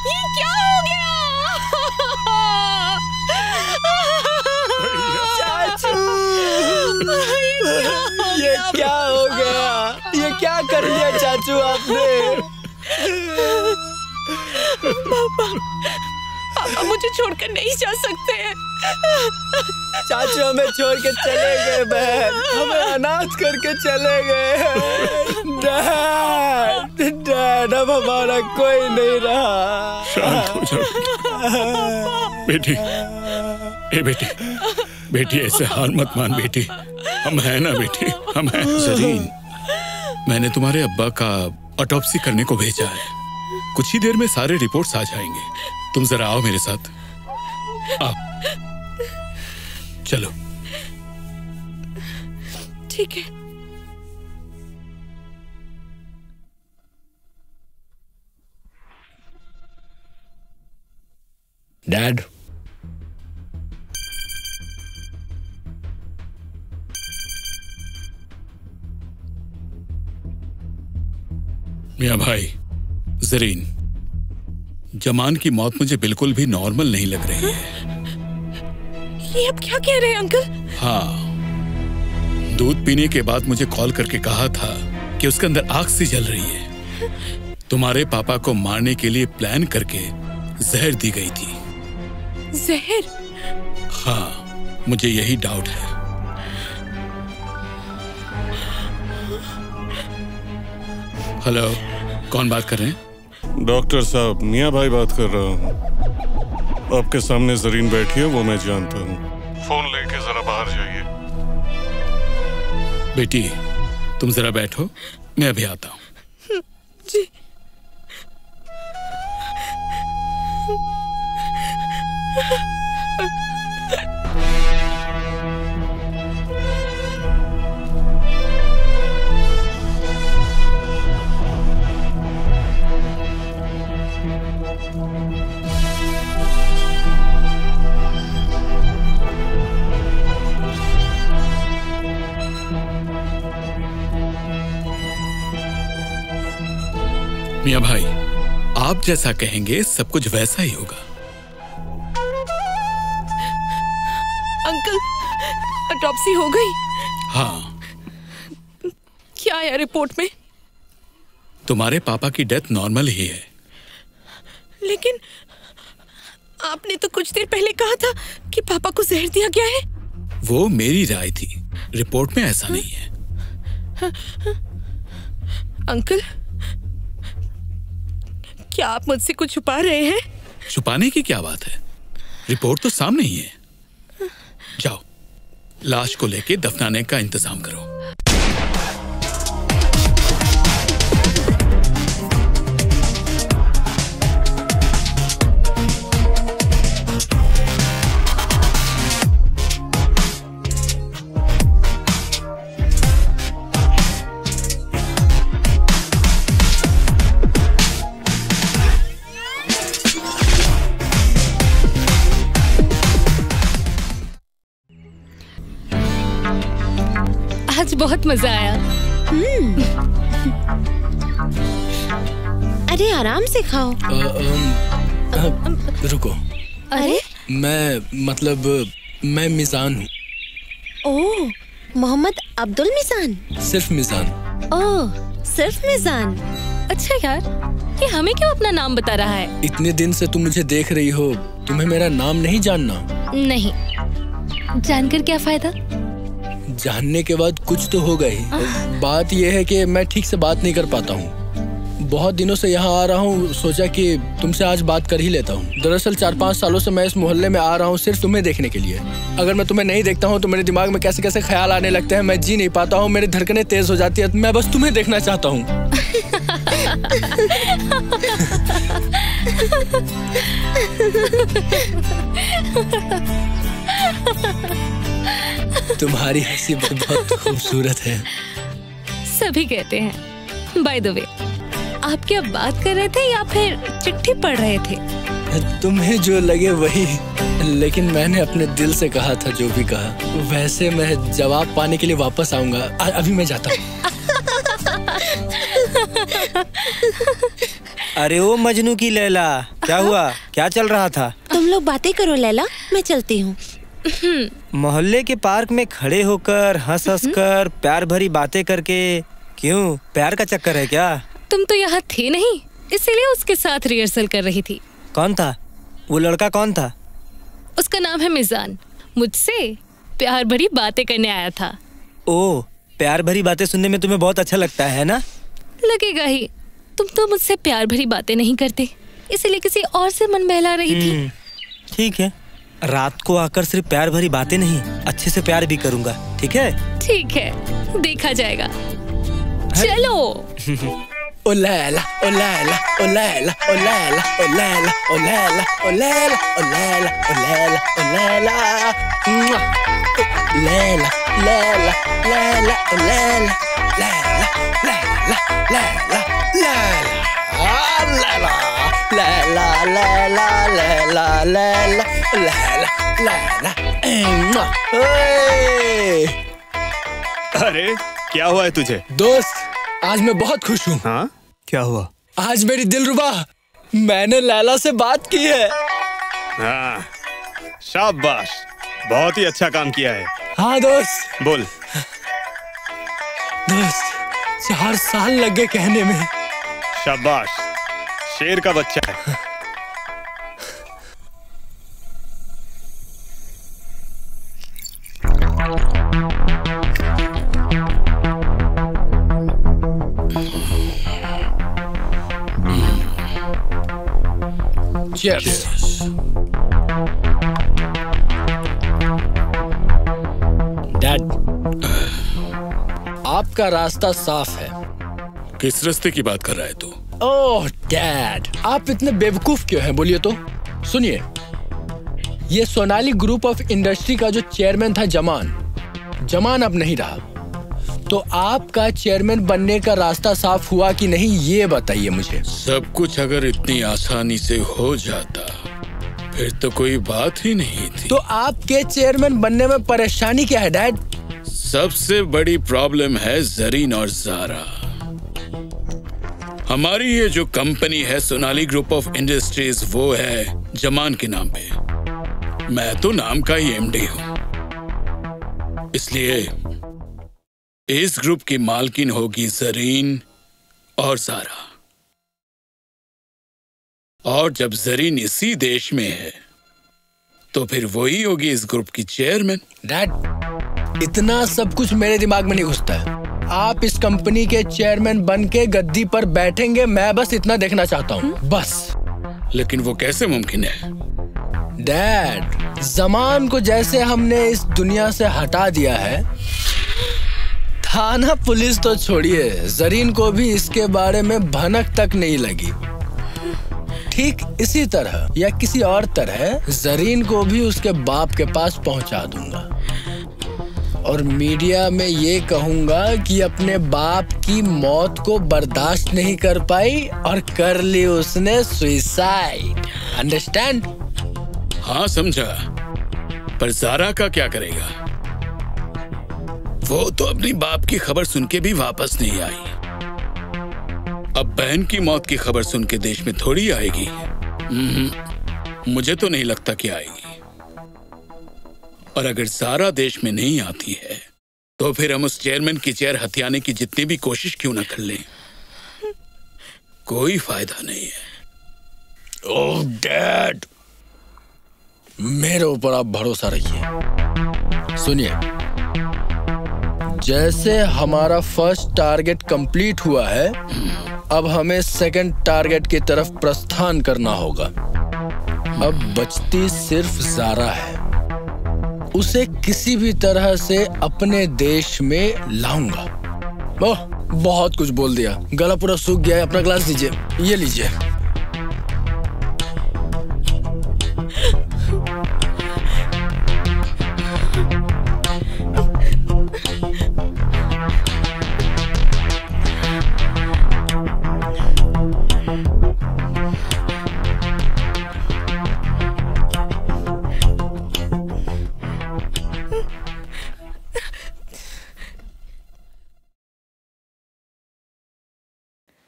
ये क्या हो गया? चाचू, ये क्या हो गया? ये क्या कर लिया चाचू आपने? पापा मुझे छोड़कर नहीं जा सकते हैं। चाचू हमें छोड़ के चले गए बहन, हमें अनाथ करके चले गए। डैड, डैड अब हमारा कोई नहीं रहा। शांत हो जाओ बेटी। ए बेटी, बेटी ऐसे हार मत मान बेटी, हम हैं ना बेटी, हम हैं। जरीन, मैंने तुम्हारे अब्बा का ऑटोप्सी करने को भेजा है। कुछ ही देर में सारे रिपोर्ट्स आ जाएंगे। तुम जरा आओ मेरे साथ, आओ। चलो। ठीक है। डैड, मियां भाई, जरीन, जमान की मौत मुझे बिल्कुल भी नॉर्मल नहीं लग रही है। ये अब क्या कह रहे हैं अंकल? हाँ, दूध पीने के बाद मुझे कॉल करके कहा था कि उसके अंदर आग सी जल रही है। तुम्हारे पापा को मारने के लिए प्लान करके जहर दी गई थी। जहर? हाँ, मुझे यही डाउट है। हेलो, कौन बात कर रहे हैं? डॉक्टर साहब, मियां भाई बात कर रहा हूँ। आपके सामने जरीन बैठी है, वो मैं जानता हूँ। फोन लेके जरा बाहर जाइए। बेटी, तुम जरा बैठो, मैं अभी आता हूँ। जी। मियां भाई, आप जैसा कहेंगे सब कुछ वैसा ही होगा। अंकल, ऑटोप्सी हो गई? हाँ। क्या आया रिपोर्ट में? तुम्हारे पापा की डेथ नॉर्मल ही है। लेकिन आपने तो कुछ देर पहले कहा था कि पापा को जहर दिया गया है। वो मेरी राय थी, रिपोर्ट में ऐसा नहीं है। अंकल, क्या आप मुझसे कुछ छुपा रहे हैं? छुपाने की क्या बात है, रिपोर्ट तो सामने ही है। जाओ, लाश को लेके दफनाने का इंतजाम करो। आज बहुत मजा आया। अरे आराम से खाओ। रुको। अरे मैं मिजान हूँ। ओह, मोहम्मद अब्दुल मिजान। सिर्फ मिजान। ओह, सिर्फ मिजान। अच्छा यार, ये हमें क्यों अपना नाम बता रहा है? इतने दिन से तुम मुझे देख रही हो, तुम्हें मेरा नाम नहीं जानना? नहीं, जानकर क्या फायदा? जानने के बाद कुछ तो होगा ही। बात यह है कि मैं ठीक से बात नहीं कर पाता हूँ। बहुत दिनों से यहाँ आ रहा हूँ, सोचा कि तुमसे आज बात कर ही लेता हूँ। दरअसल 4-5 सालों से मैं इस मोहल्ले में आ रहा हूँ सिर्फ तुम्हें देखने के लिए। अगर मैं तुम्हें नहीं देखता हूँ तो मेरे दिमाग में कैसे कैसे ख्याल आने लगते हैं, मैं जी नहीं पाता हूँ, मेरी धड़कनें तेज हो जाती है। मैं बस तुम्हें देखना चाहता हूँ। तुम्हारी हंसी बहुत खूबसूरत है। सभी कहते हैं। बाय द वे, आप क्या बात कर रहे थे या फिर चिट्ठी पढ़ रहे थे? तुम्हें जो लगे वही, लेकिन मैंने अपने दिल से कहा था जो भी कहा। वैसे मैं जवाब पाने के लिए वापस आऊंगा। अभी मैं जाता हूँ। अरे ओ मजनू की लैला, क्या हुआ? क्या चल रहा था? तुम लोग बातें करो लैला, मैं चलती हूँ। मोहल्ले के पार्क में खड़े होकर हंस हंस कर प्यार भरी बातें करके, क्यों? प्यार का चक्कर है क्या? तुम तो यहाँ थे नहीं, इसीलिए उसके साथ रिहर्सल कर रही थी। कौन था वो लड़का? कौन था? उसका नाम है मिजान। मुझसे प्यार भरी बातें करने आया था। ओ, प्यार भरी बातें सुनने में तुम्हें बहुत अच्छा लगता है ना? लगेगा ही, तुम तो मुझसे प्यार भरी बातें नहीं करते, इसीलिए किसी और से मन बहला रही थी। ठीक है, रात को आकर सिर्फ प्यार भरी बातें नहीं, अच्छे से प्यार भी करूंगा, ठीक है? ठीक है, देखा जाएगा। चलो। ओ लैला, ओ लैला, ओ लैला, ओ लैला, ओ लैला, ओ लैला, ओ लैला, ओ लैला, ओ लैला, ओ लैला, लैला, लैला, लैला, ओ लैला, लैला, लैला, लैला, लैला, लैला, लैला, लैला, लैला, लैला, लैला। अरे क्या हुआ है तुझे? दोस्त, आज मैं बहुत खुश हूँ। हाँ, क्या हुआ? आज मेरी दिलरुबा, मैंने लैला से बात की है। हाँ, शाबाश, बहुत ही अच्छा काम किया है। हाँ दोस्त। बोल। दोस्त, 4 साल लग गए कहने में। शाबाश, शेर का बच्चा है। Cheers. डैड, आपका रास्ता साफ है। किस रास्ते की बात कर रहा है तू? ओह डैड, आप इतने बेवकूफ क्यों हैं? बोलिए तो। सुनिए, ये सोनाली ग्रुप ऑफ इंडस्ट्री का जो चेयरमैन था जमान अब नहीं रहा, तो आपका चेयरमैन बनने का रास्ता साफ हुआ कि नहीं, ये बताइए मुझे। सब कुछ अगर इतनी आसानी से हो जाता फिर तो कोई बात ही नहीं थी। तो आपके चेयरमैन बनने में परेशानी क्या है डैड? सबसे बड़ी प्रॉब्लम है जरीन और जारा। हमारी ये जो कंपनी है सोनाली ग्रुप ऑफ इंडस्ट्रीज, वो है जमान के नाम पे। मैं तो नाम का ही एमडी हूँ, इसलिए इस ग्रुप की मालकिन होगी जरीन और जारा। और जब जरीन इसी देश में है तो फिर वही होगी इस ग्रुप की चेयरमैन। डैड, इतना सब कुछ मेरे दिमाग में नहीं घुसता है। आप इस कंपनी के चेयरमैन बन के गद्दी पर बैठेंगे, मैं बस इतना देखना चाहता हूँ, बस। लेकिन वो कैसे मुमकिन है? डैड, जमान को जैसे हमने इस दुनिया से हटा दिया है, थाना पुलिस तो छोड़िए, जरीन को भी इसके बारे में भनक तक नहीं लगी। ठीक इसी तरह या किसी और तरह जरीन को भी उसके बाप के पास पहुंचा दूंगा और मीडिया में ये कहूंगा कि अपने बाप की मौत को बर्दाश्त नहीं कर पाई और कर ली उसने सुसाइड। अंडरस्टैंड? हाँ समझा, पर जारा का क्या करेगा? वो तो अपनी बाप की खबर सुन के भी वापस नहीं आई। अब बहन की मौत की खबर सुन के देश में थोड़ी आएगी। मुझे तो नहीं लगता कि आएगी। और अगर जारा देश में नहीं आती है तो फिर हम उस चेयरमैन की चेयर हथियाने की जितनी भी कोशिश क्यों ना कर लें, कोई फायदा नहीं है। ओह डैड, मेरे ऊपर आप भरोसा रखिए। सुनिए, जैसे हमारा फर्स्ट टारगेट कंप्लीट हुआ है, अब हमें सेकंड टारगेट की तरफ प्रस्थान करना होगा। अब बचती सिर्फ जारा है, उसे किसी भी तरह से अपने देश में लाऊंगा। ओह, बहुत कुछ बोल दिया, गला पूरा सूख गया है। अपना ग्लास दीजिए, ये लीजिए।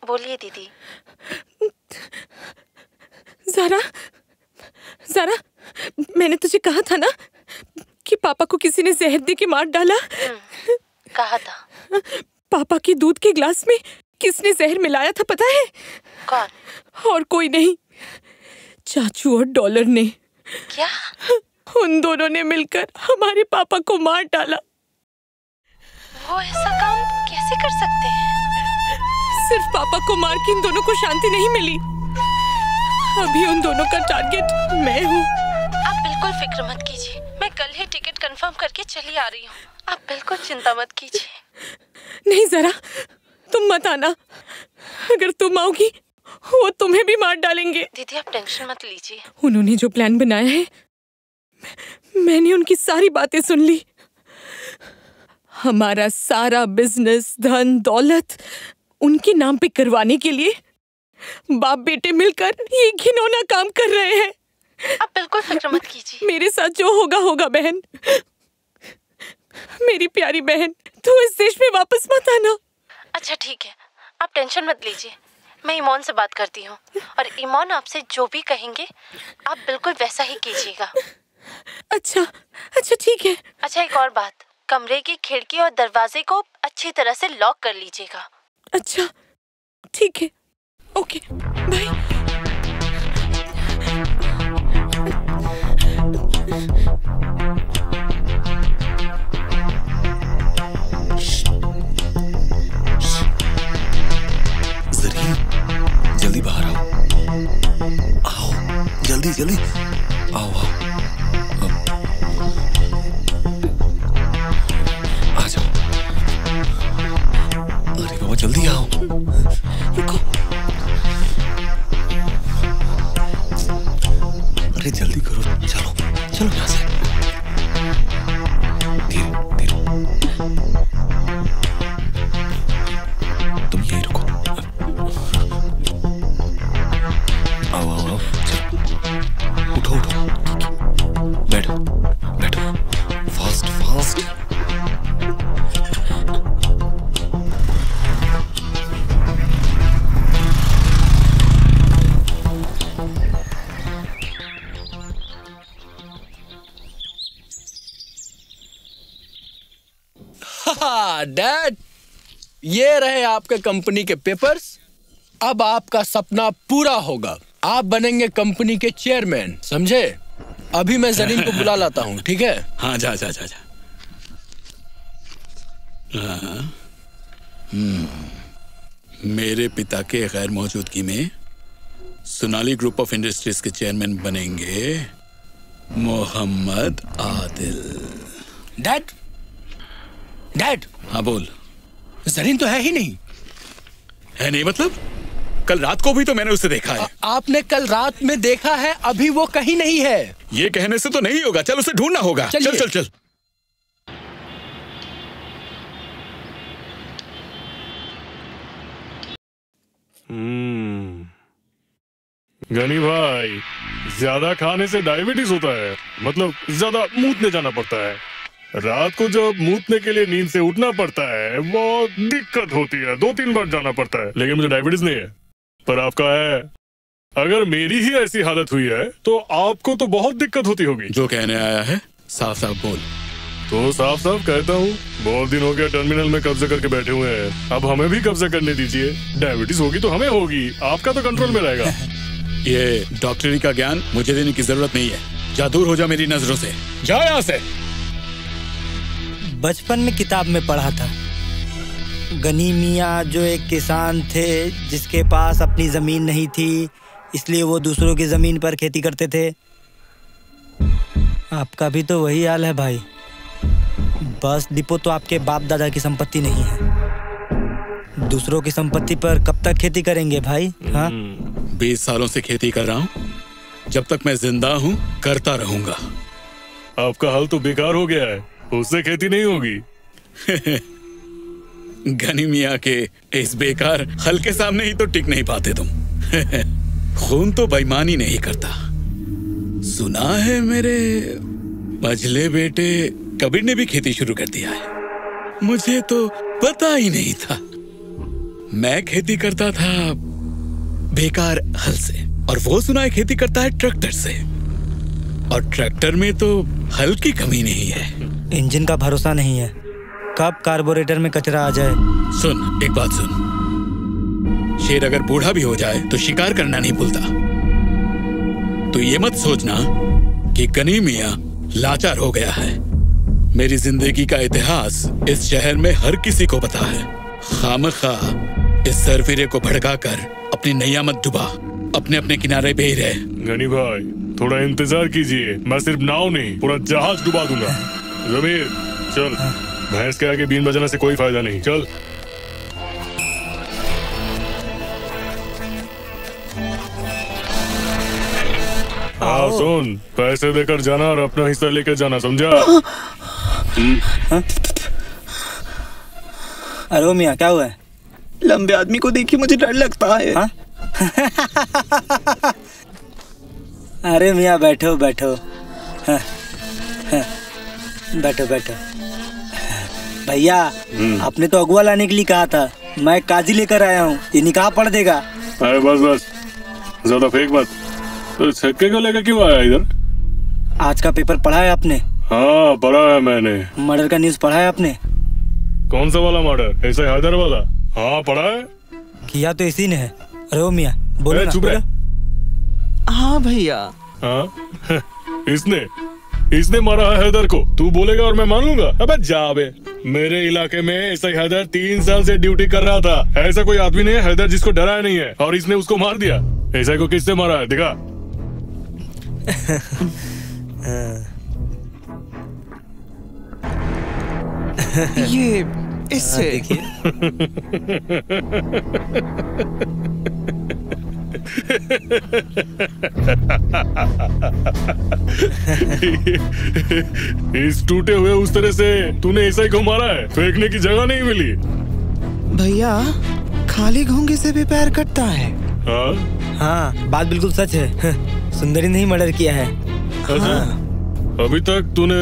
बोलिए दीदी। ज़ारा, मैंने तुझे कहा था ना कि पापा को किसी ने जहर दे के मार डाला। कहा था। पापा के दूध के ग्लास में किसने जहर मिलाया था पता है? कौन? और कोई नहीं, चाचू और डॉलर ने। क्या? उन दोनों ने मिलकर हमारे पापा को मार डाला। वो ऐसा काम कैसे कर सकते हैं? सिर्फ पापा को मार के इन दोनों को शांति नहीं मिली, अभी उन दोनों का टारगेट मैं हूँ। आप बिल्कुल फिक्र मत कीजिए, मैं कल ही टिकट कंफर्म करके चली आ रही हूँ। आप बिल्कुल चिंता मत कीजिए। नहीं ज़रा, तुम मत आना। अगर तुम आओगी वो तुम्हें भी मार डालेंगे। दीदी आप टेंशन मत लीजिए। उन्होंने जो प्लान बनाया है, मैंने उनकी सारी बातें सुन ली। हमारा सारा बिजनेस, धन दौलत उनके नाम पे करवाने के लिए बाप बेटे मिलकर ये घिनौना काम कर रहे हैं। आप बिल्कुल फिक्र मत कीजिए। मेरे साथ जो होगा होगा बहन। मेरी प्यारी बहन, तू इस देश में वापस मत आना। अच्छा ठीक है, आप टेंशन मत लीजिए, मैं ईमोन से बात करती हूँ और ईमोन आपसे जो भी कहेंगे आप बिल्कुल वैसा ही कीजिएगा। अच्छा ठीक है। अच्छा एक और बात, कमरे की खिड़की और दरवाजे को अच्छी तरह से लॉक कर लीजिएगा। अच्छा ठीक है, ओके बाय। जरीन, जल्दी बाहर आओ। आओ जल्दी जल्दी आओ आओ। आ जाओ। अरे बाबा जल्दी आओ। रुको। अरे जल्दी करो, चलो चलो यहाँ से। धीरे धीरे, तुम यहीं रुको। आओ आओ आओ, चलो उठो उठो, बैठो बैठो, फास्ट फास्ट। डैड, ये रहे आपके कंपनी के पेपर्स। अब आपका सपना पूरा होगा, आप बनेंगे कंपनी के चेयरमैन, समझे? अभी मैं जरीन को बुला लाता हूँ, ठीक है? हाँ जा जा जा जा। मेरे पिता के गैर मौजूदगी में सोनाली ग्रुप ऑफ इंडस्ट्रीज के चेयरमैन बनेंगे मोहम्मद आदिल। Dad, dad. हाँ बोल। जरीन तो है ही नहीं। है नहीं मतलब? कल रात को भी तो मैंने उसे देखा है। आपने कल रात में देखा है, अभी वो कहीं नहीं है। ये कहने से तो नहीं होगा, चल उसे ढूंढना होगा। चल चल चल। गनी भाई, ज्यादा खाने से डायबिटीज होता है, मतलब ज्यादा मूतने जाना पड़ता है। रात को जब मूतने के लिए नींद से उठना पड़ता है बहुत दिक्कत होती है, 2-3 बार जाना पड़ता है। लेकिन मुझे डायबिटीज नहीं है, पर आपका है। अगर मेरी ही ऐसी हालत हुई है तो आपको तो बहुत दिक्कत होती होगी। जो कहने आया है साफ साफ बोल। तो साफ साफ कहता हूँ, बहुत दिन हो गया टर्मिनल में कब्जा करके बैठे हुए हैं, अब हमें भी कब्जा करने दीजिए। डायबिटीज होगी तो हमें होगी, आपका तो कंट्रोल में रहेगा। ये डॉक्टरी का ज्ञान मुझे देने की जरूरत नहीं है। जा दूर हो जा मेरी नजरों से, जा यहाँ से। बचपन में किताब में पढ़ा था, गनी मियाँ जो एक किसान थे जिसके पास अपनी जमीन नहीं थी, इसलिए वो दूसरों की जमीन पर खेती करते थे। आपका भी तो वही हाल है भाई, बस डिपो तो आपके बाप दादा की संपत्ति नहीं है। दूसरों की संपत्ति पर कब तक खेती करेंगे भाई? हाँ, 20 सालों से खेती कर रहा हूँ, जब तक मैं जिंदा हूँ करता रहूंगा। आपका हल तो बेकार हो गया है, उससे खेती नहीं होगी। गनी मियाँ के इस बेकार हल के सामने ही तो टिक नहीं पाते तुम। खून तो बेईमानी नहीं करता। सुना है मेरे मझले बेटे कबीर ने भी खेती शुरू कर दिया है, मुझे तो पता ही नहीं था। मैं खेती करता था बेकार हल से। और वो सुना है खेती करता है ट्रैक्टर से, और ट्रैक्टर में तो हल की कमी नहीं है। इंजन का भरोसा नहीं है, कब कार्बोरेटर में कचरा आ जाए। सुन, एक बात सुन, शेर अगर बूढ़ा भी हो जाए तो शिकार करना नहीं भूलता। तो ये मत सोचना कि गनी मियां लाचार हो गया है। मेरी जिंदगी का इतिहास इस शहर में हर किसी को पता है। खामखा इस सरफिरे को भड़काकर अपनी नैया मत डुबा, अपने अपने किनारे पे ही रहे। गनी भाई थोड़ा इंतजार कीजिए, मैं सिर्फ नाव नहीं पूरा जहाज डुबा दूंगा। जमीर चल, भैंस के आगे बीन बजाने से कोई फायदा नहीं, चल। हाँ सुन, पैसे देकर जाना और अपना हिस्सा लेकर जाना, समझा? अरे मियाँ क्या हुआ है? लंबे आदमी को देखिए मुझे डर लगता है। हाँ? अरे मियाँ बैठो बैठो। हाँ, हाँ, बैठो बैठो। भैया आपने तो अगुआ लाने के लिए कहा था, मैं काजी लेकर आया हूँ, ये निकाह पढ़ देगा। अरे बस बस, ज्यादा फेंक मत। तो छक्के को लेकर क्यों आया इधर? आज का पेपर पढ़ा है आपने? हाँ पढ़ा है मैंने। मर्डर का न्यूज पढ़ा है आपने? कौन सा वाला मर्डर? ऐसा हैदर वाला? हाँ पढ़ा है। किया तो इसी ने है। अरे मियाँ बोलो ना। चुप रहे। हाँ भैया। हाँ इसने मारा है हैदर को, तू बोलेगा और मैं मान लूंगा? अबे जा बे। मेरे इलाके में ऐसा हैदर 3 साल से ड्यूटी कर रहा था। ऐसा कोई आदमी नहीं है हैदर जिसको डराया नहीं है, और इसने उसको मार दिया। ऐसा को किससे मारा है दिखा? ये इससे देखिए। इस टूटे हुए उस तरह से तूने ऐसा ही को मारा है? फेंकने की जगह नहीं मिली। भैया खाली घोंगे से भी पैर कटता है। हाँ बात बिल्कुल सच है। सुंदरी ने ही मर्डर किया है। हाँ। अभी तक तूने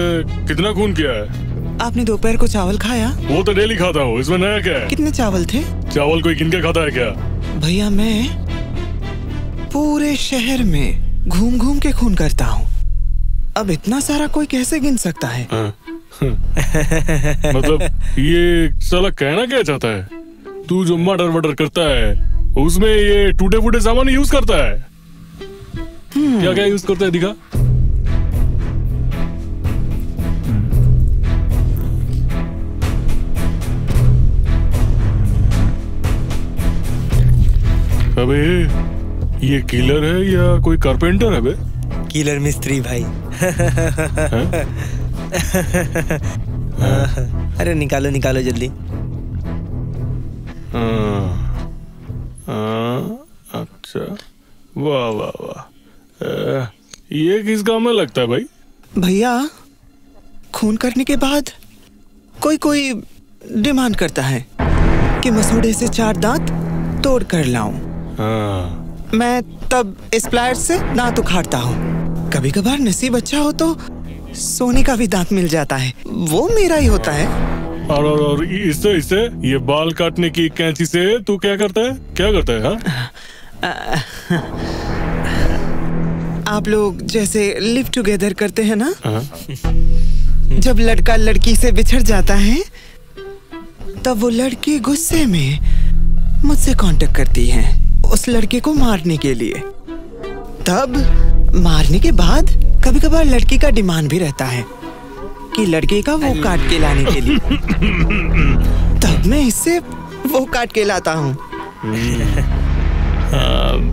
कितना खून किया है? आपने दोपहर को चावल खाया? वो तो डेली खाता हूँ, इसमें नया क्या है? कितने चावल थे? चावल कोई गिन के खाता है क्या? भैया मैं पूरे शहर में घूम घूम के खून करता हूँ, अब इतना सारा कोई कैसे गिन सकता है? मतलब ये साला कहना क्या चाहता है? तू जो मर्डर वर्डर करता है उसमें ये टूटे फूटे सामान यूज करता है? क्या क्या यूज करता है दिखा? अबे ये किलर है या कोई कारपेंटर है बे? किलर मिस्त्री भाई। अरे निकालो निकालो जल्दी। अच्छा, वाह वाह वाह। ये किस काम में लगता है भाई? भैया खून करने के बाद कोई कोई डिमांड करता है कि मसूड़े से 4 दांत तोड़ कर लाऊं। मैं तब इस प्लायर से दांत उखाड़ता हूँ। कभी कभार नसीब अच्छा हो तो सोने का भी दांत मिल जाता है, वो मेरा ही होता है। और इससे ये बाल काटने की कैंची से तू क्या करता है? क्या करता है? हाँ? आप लोग जैसे लिव टुगेदर करते हैं ना, जब लड़का लड़की से बिछड़ जाता है तब वो लड़की गुस्से में मुझसे कांटेक्ट करती है उस लड़के को मारने के लिए। तब मारने के बाद कभी कभार लड़की का डिमांड भी रहता है कि लड़के का वो काट के लाने के लिए। तब मैं इससे वो काट के लाता हूँ।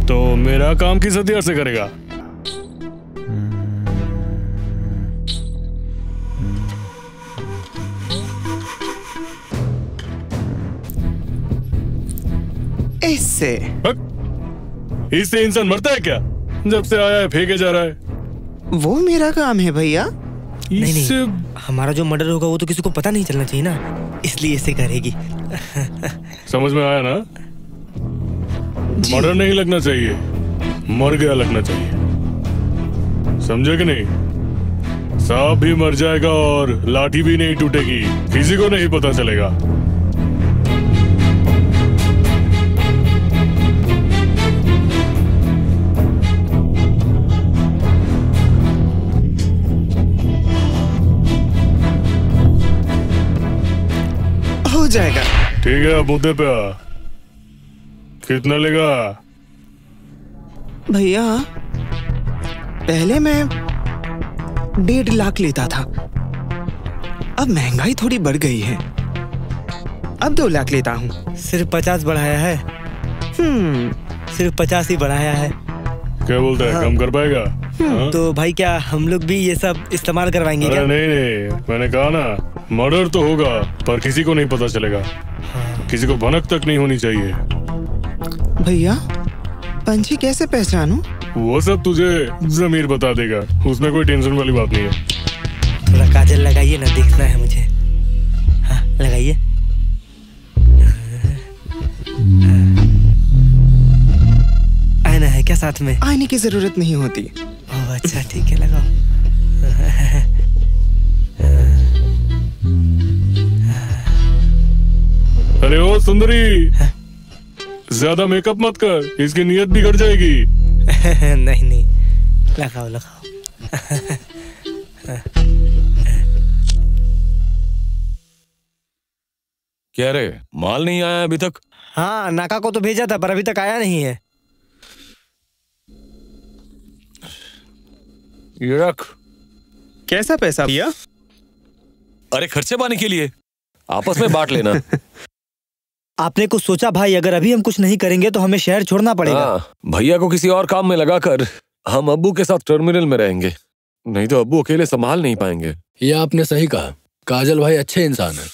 तो मेरा काम किस हथियार से करेगा? इससे इंसान मरता है क्या? जब से आया है फेंके जा रहा है। वो मेरा काम है भैया। नहीं, हमारा जो मर्डर होगा वो तो किसी को पता नहीं चलना चाहिए ना, इसलिए इसे करेगी। समझ में आया ना? मर्डर नहीं लगना चाहिए, मर गया लगना चाहिए, समझे कि नहीं? सांप भी मर जाएगा और लाठी भी नहीं टूटेगी, किसी को नहीं पता चलेगा। जाएगा। ठीक है, अब मुद्दे पे आ। कितना लेगा? भैया पहले मैं 1.5 लाख लेता था, अब महंगाई थोड़ी बढ़ गई है, अब 2 लाख लेता हूँ। सिर्फ 50 बढ़ाया है। सिर्फ 50 ही बढ़ाया है। क्या बोलता है? कम कर पाएगा? तो भाई क्या हम लोग भी ये सब इस्तेमाल करवाएंगे क्या? नहीं, मैंने कहा ना, मर्डर तो होगा पर किसी को नहीं पता चलेगा। किसी को भनक तक नहीं होनी चाहिए। भैया पंछी कैसे पहचानूं? वो सब तुझे ज़मीर बता देगा, उसमें कोई टेंशन वाली बात नहीं है। थोड़ा काजल लगाइए ना, देखना है मुझे। हाँ लगाइए। आईना है क्या साथ में? आईने की जरूरत नहीं होती। ओह अच्छा ठीक है, लगाओ। अरे ओ सुंदरी, ज्यादा मेकअप मत कर, इसकी नीयत बिगड़ जाएगी। नहीं लगाओ लगाओ। क्या रे, माल नहीं आया अभी तक? हाँ नाका को तो भेजा था पर अभी तक आया नहीं है। ये रख। कैसा पैसा भैया? अरे खर्चे पानी के लिए, आपस में बांट लेना। आपने कुछ सोचा भाई? अगर अभी हम कुछ नहीं करेंगे तो हमें शहर छोड़ना पड़ेगा। भैया को किसी और काम में लगाकर हम अब्बू के साथ टर्मिनल में रहेंगे, नहीं तो अब्बू अकेले संभाल नहीं पाएंगे। ये आपने सही कहा, काजल भाई अच्छे इंसान है।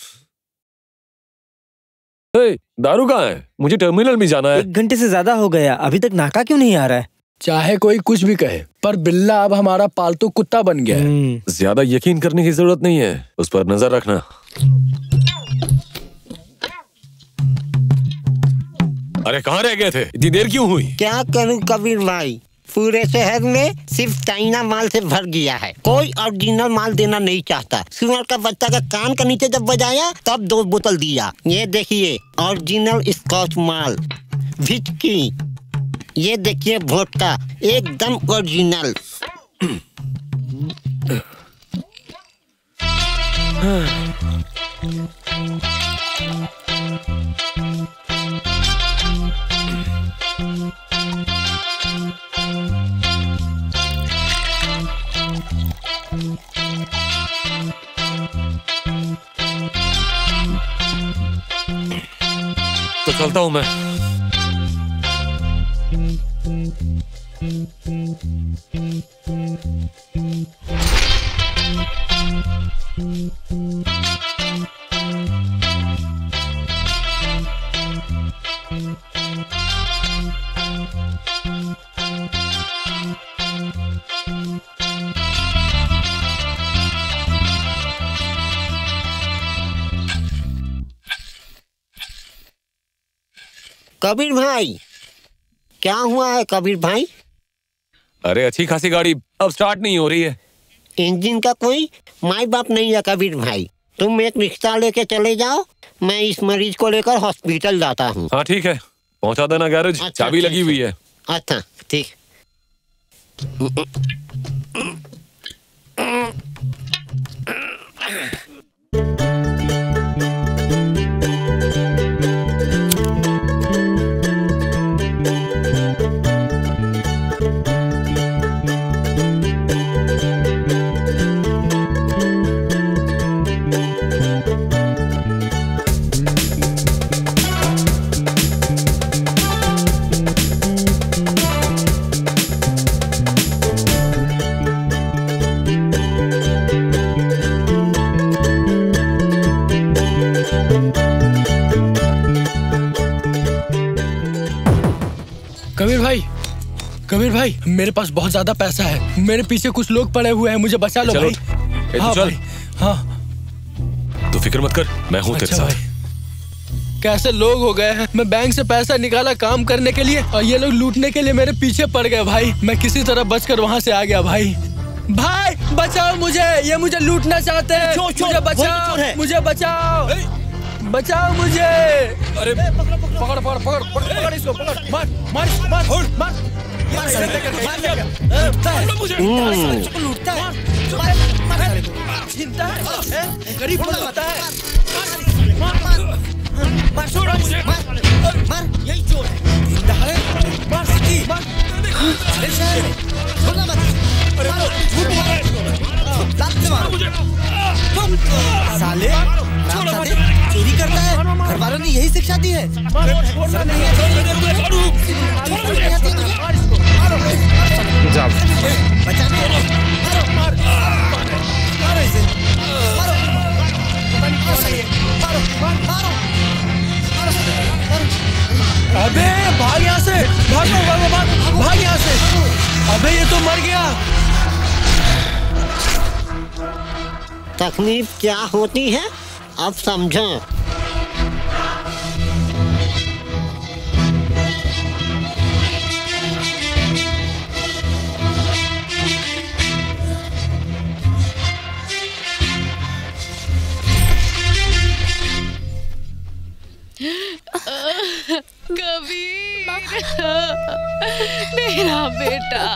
दारू कहाँ है? मुझे टर्मिनल में जाना है। 1 घंटे से ज्यादा हो गया, अभी तक नाका क्यों नहीं आ रहा है? चाहे कोई कुछ भी कहे, पर बिल्ला अब हमारा पालतू कुत्ता बन गया है। ज्यादा यकीन करने की जरूरत नहीं है, उस पर नजर रखना। अरे कहाँ रह गए थे? इतनी देर क्यों हुई? क्या करूं कबीर भाई, पूरे शहर में सिर्फ चाइना माल से भर गया है, कोई ओरिजिनल माल देना नहीं चाहता। सुअर का बच्चा का कान का नीचे जब बजाया तब 2 बोतल दिया। ये देखिए ओरिजिनल स्कॉच माल, विस्की। ये देखिए वोडका, एकदम ओरिजिनल। तो चलता हूँ मैं। कबीर भाई क्या हुआ है कबीर भाई? अरे अच्छी खासी गाड़ी अब स्टार्ट नहीं हो रही है। इंजन का कोई माई बाप नहीं है कबीर भाई, तुम एक रिक्शा लेके चले जाओ, मैं इस मरीज को लेकर हॉस्पिटल जाता हूँ। हाँ ठीक है, पहुँचा देना गैरेज। अच्छा, चाबी लगी हुई है। अच्छा ठीक। कबीर भाई मेरे पास बहुत ज्यादा पैसा है, मेरे पीछे कुछ लोग पड़े हुए हैं, मुझे बचा लो भाई। हाँ भाई, हाँ। तू फिक्र मत कर, मैं हूँ तेरे साथ। कैसे लोग हो गए हैं, मैं बैंक से पैसा निकाला काम करने के लिए और ये लोग लूटने के लिए मेरे पीछे पड़ गए भाई। मैं किसी तरह बचकर वहाँ से आ गया भाई। भाई बचाओ मुझे, ये मुझे लूटना चाहते हैं, मुझे बचाओ, मुझे बचाओ, बचाओ मुझे। अरे पकड़ पकड़ पकड़ पकड़ इसको, पकड़, मार मार मार मार। गरीब होता है। मार छोड़ो मुझे, मार यही चोर है। दहाड़े मार सीधी मार। अरे शहर में छोड़ना मत। अरे झूठ बोल रहा है इसको। लात से मारो मुझे। साले रामजादे चोरी करता है, घर वालों ने यही शिक्षा दी है। जाओ बचाने मारो इसे, मारो मारो। अबे भाग यहाँ से, भागो भागो भाग यहाँ से। अबे ये तो मर गया। तकलीफ क्या होती है अब समझो। कबीर, मेरा बेटा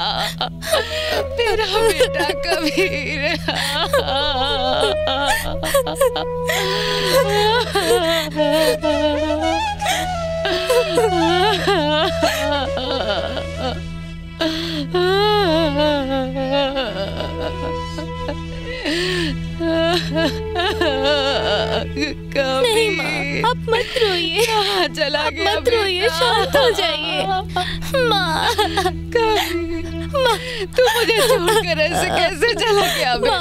कबीर। नहीं माँ, आप मत रोइए। चला गया, मत रोइए, शांत हो जाइए। माँ, माँ, तू मुझे छोड़कर ऐसे कैसे चला गया बेटा?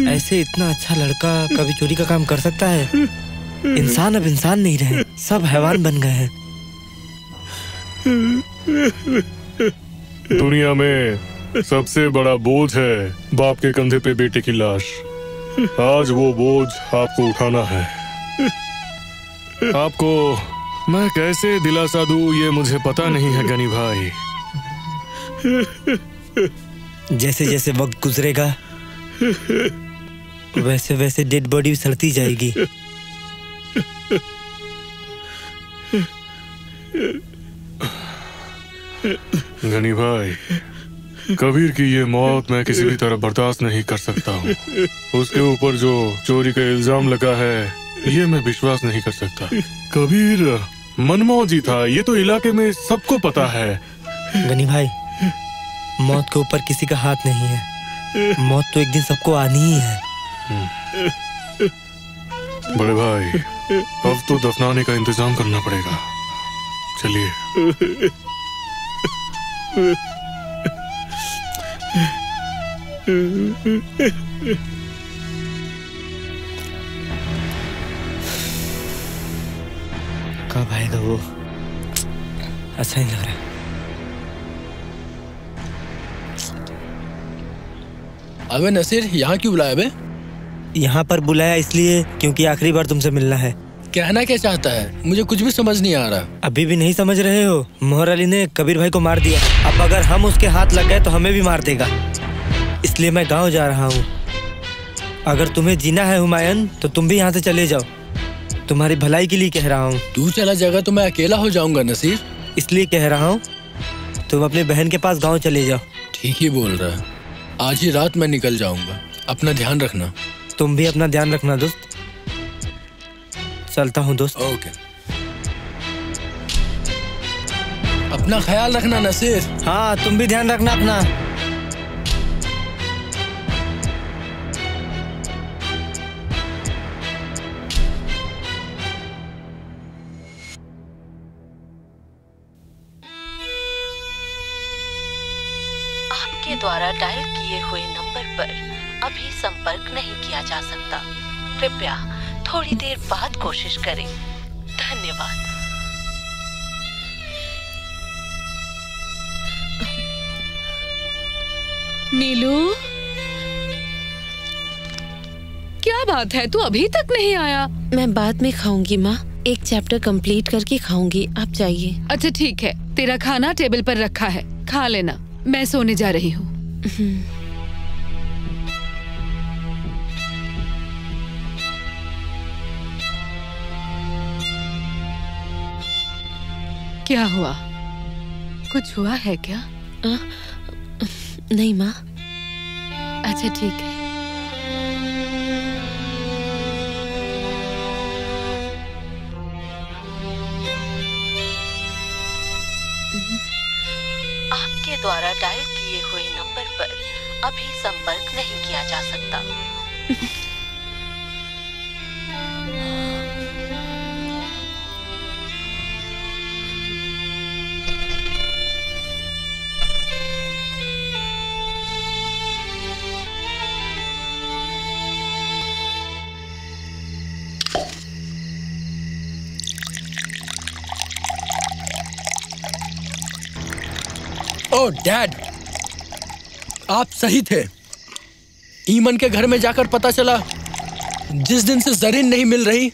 ऐसे इतना अच्छा लड़का कभी चोरी का काम कर सकता है? इंसान अब इंसान नहीं रहे, सब हैवान बन गए हैं। दुनिया में सबसे बड़ा बोझ है बाप के कंधे पे बेटे की लाश। आज वो बोझ आपको उठाना है। आपको मैं कैसे दिलासा दूं ये मुझे पता नहीं है गनी भाई। जैसे जैसे वक्त गुजरेगा वैसे वैसे डेड बॉडी सड़ती जाएगी। गनी भाई, कबीर की ये मौत मैं किसी भी तरह बर्दाश्त नहीं कर सकता हूँ। उसके ऊपर जो चोरी का इल्जाम लगा है ये मैं विश्वास नहीं कर सकता। कबीर मनमौजी था, ये तो इलाके में सबको पता है। गनी भाई, मौत के ऊपर किसी का हाथ नहीं है। मौत तो एक दिन सबको आनी ही है। बड़े भाई, अब तो दफनाने का इंतजाम करना पड़ेगा। चलिए। कब आएगा वो? अच्छा नहीं लग रहा। अबे नसीर, यहाँ क्यों बुलाया बे? यहाँ पर बुलाया इसलिए क्योंकि आखिरी बार तुमसे मिलना है। कहना क्या चाहता है? मुझे कुछ भी समझ नहीं आ रहा। अभी भी नहीं समझ रहे हो? मोहर अली ने कबीर भाई को मार दिया। अब अगर हम उसके हाथ लग गए तो हमें भी मार देगा। इसलिए मैं गांव जा रहा हूँ। अगर तुम्हें जीना है हुमायूं, तो तुम भी यहाँ से चले जाओ। तुम्हारी भलाई के लिए कह रहा हूँ। तू चला जाएगा तो मैं अकेला हो जाऊंगा नसीर। इसलिए कह रहा हूँ तुम अपनी बहन के पास गाँव चले जाओ। ठीक ही बोल रहा है। आज ही रात मैं निकल जाऊंगा। अपना ध्यान रखना। तुम भी अपना ध्यान रखना दोस्त। चलता हूँ दोस्त। ओके। अपना ख्याल रखना नसीर। हाँ, तुम भी ध्यान रखना अपना। आपके द्वारा डायल किए हुए नंबर पर अभी संपर्क नहीं किया जा सकता। कृपया थोड़ी देर बाद कोशिश करें। धन्यवाद। नीलू, क्या बात है? तू अभी तक नहीं आया? मैं बाद में खाऊंगी माँ। एक चैप्टर कंप्लीट करके खाऊंगी। आप जाइए। अच्छा ठीक है, तेरा खाना टेबल पर रखा है, खा लेना। मैं सोने जा रही हूँ। क्या हुआ? कुछ हुआ है क्या? नहीं माँ। अच्छा ठीक है। आपके द्वारा डायल किए हुए नंबर पर अभी संपर्क नहीं किया जा सकता। ओह डैड, आप सही थे। ईमन के घर में जाकर पता चला जिस दिन से जरीन नहीं मिल रही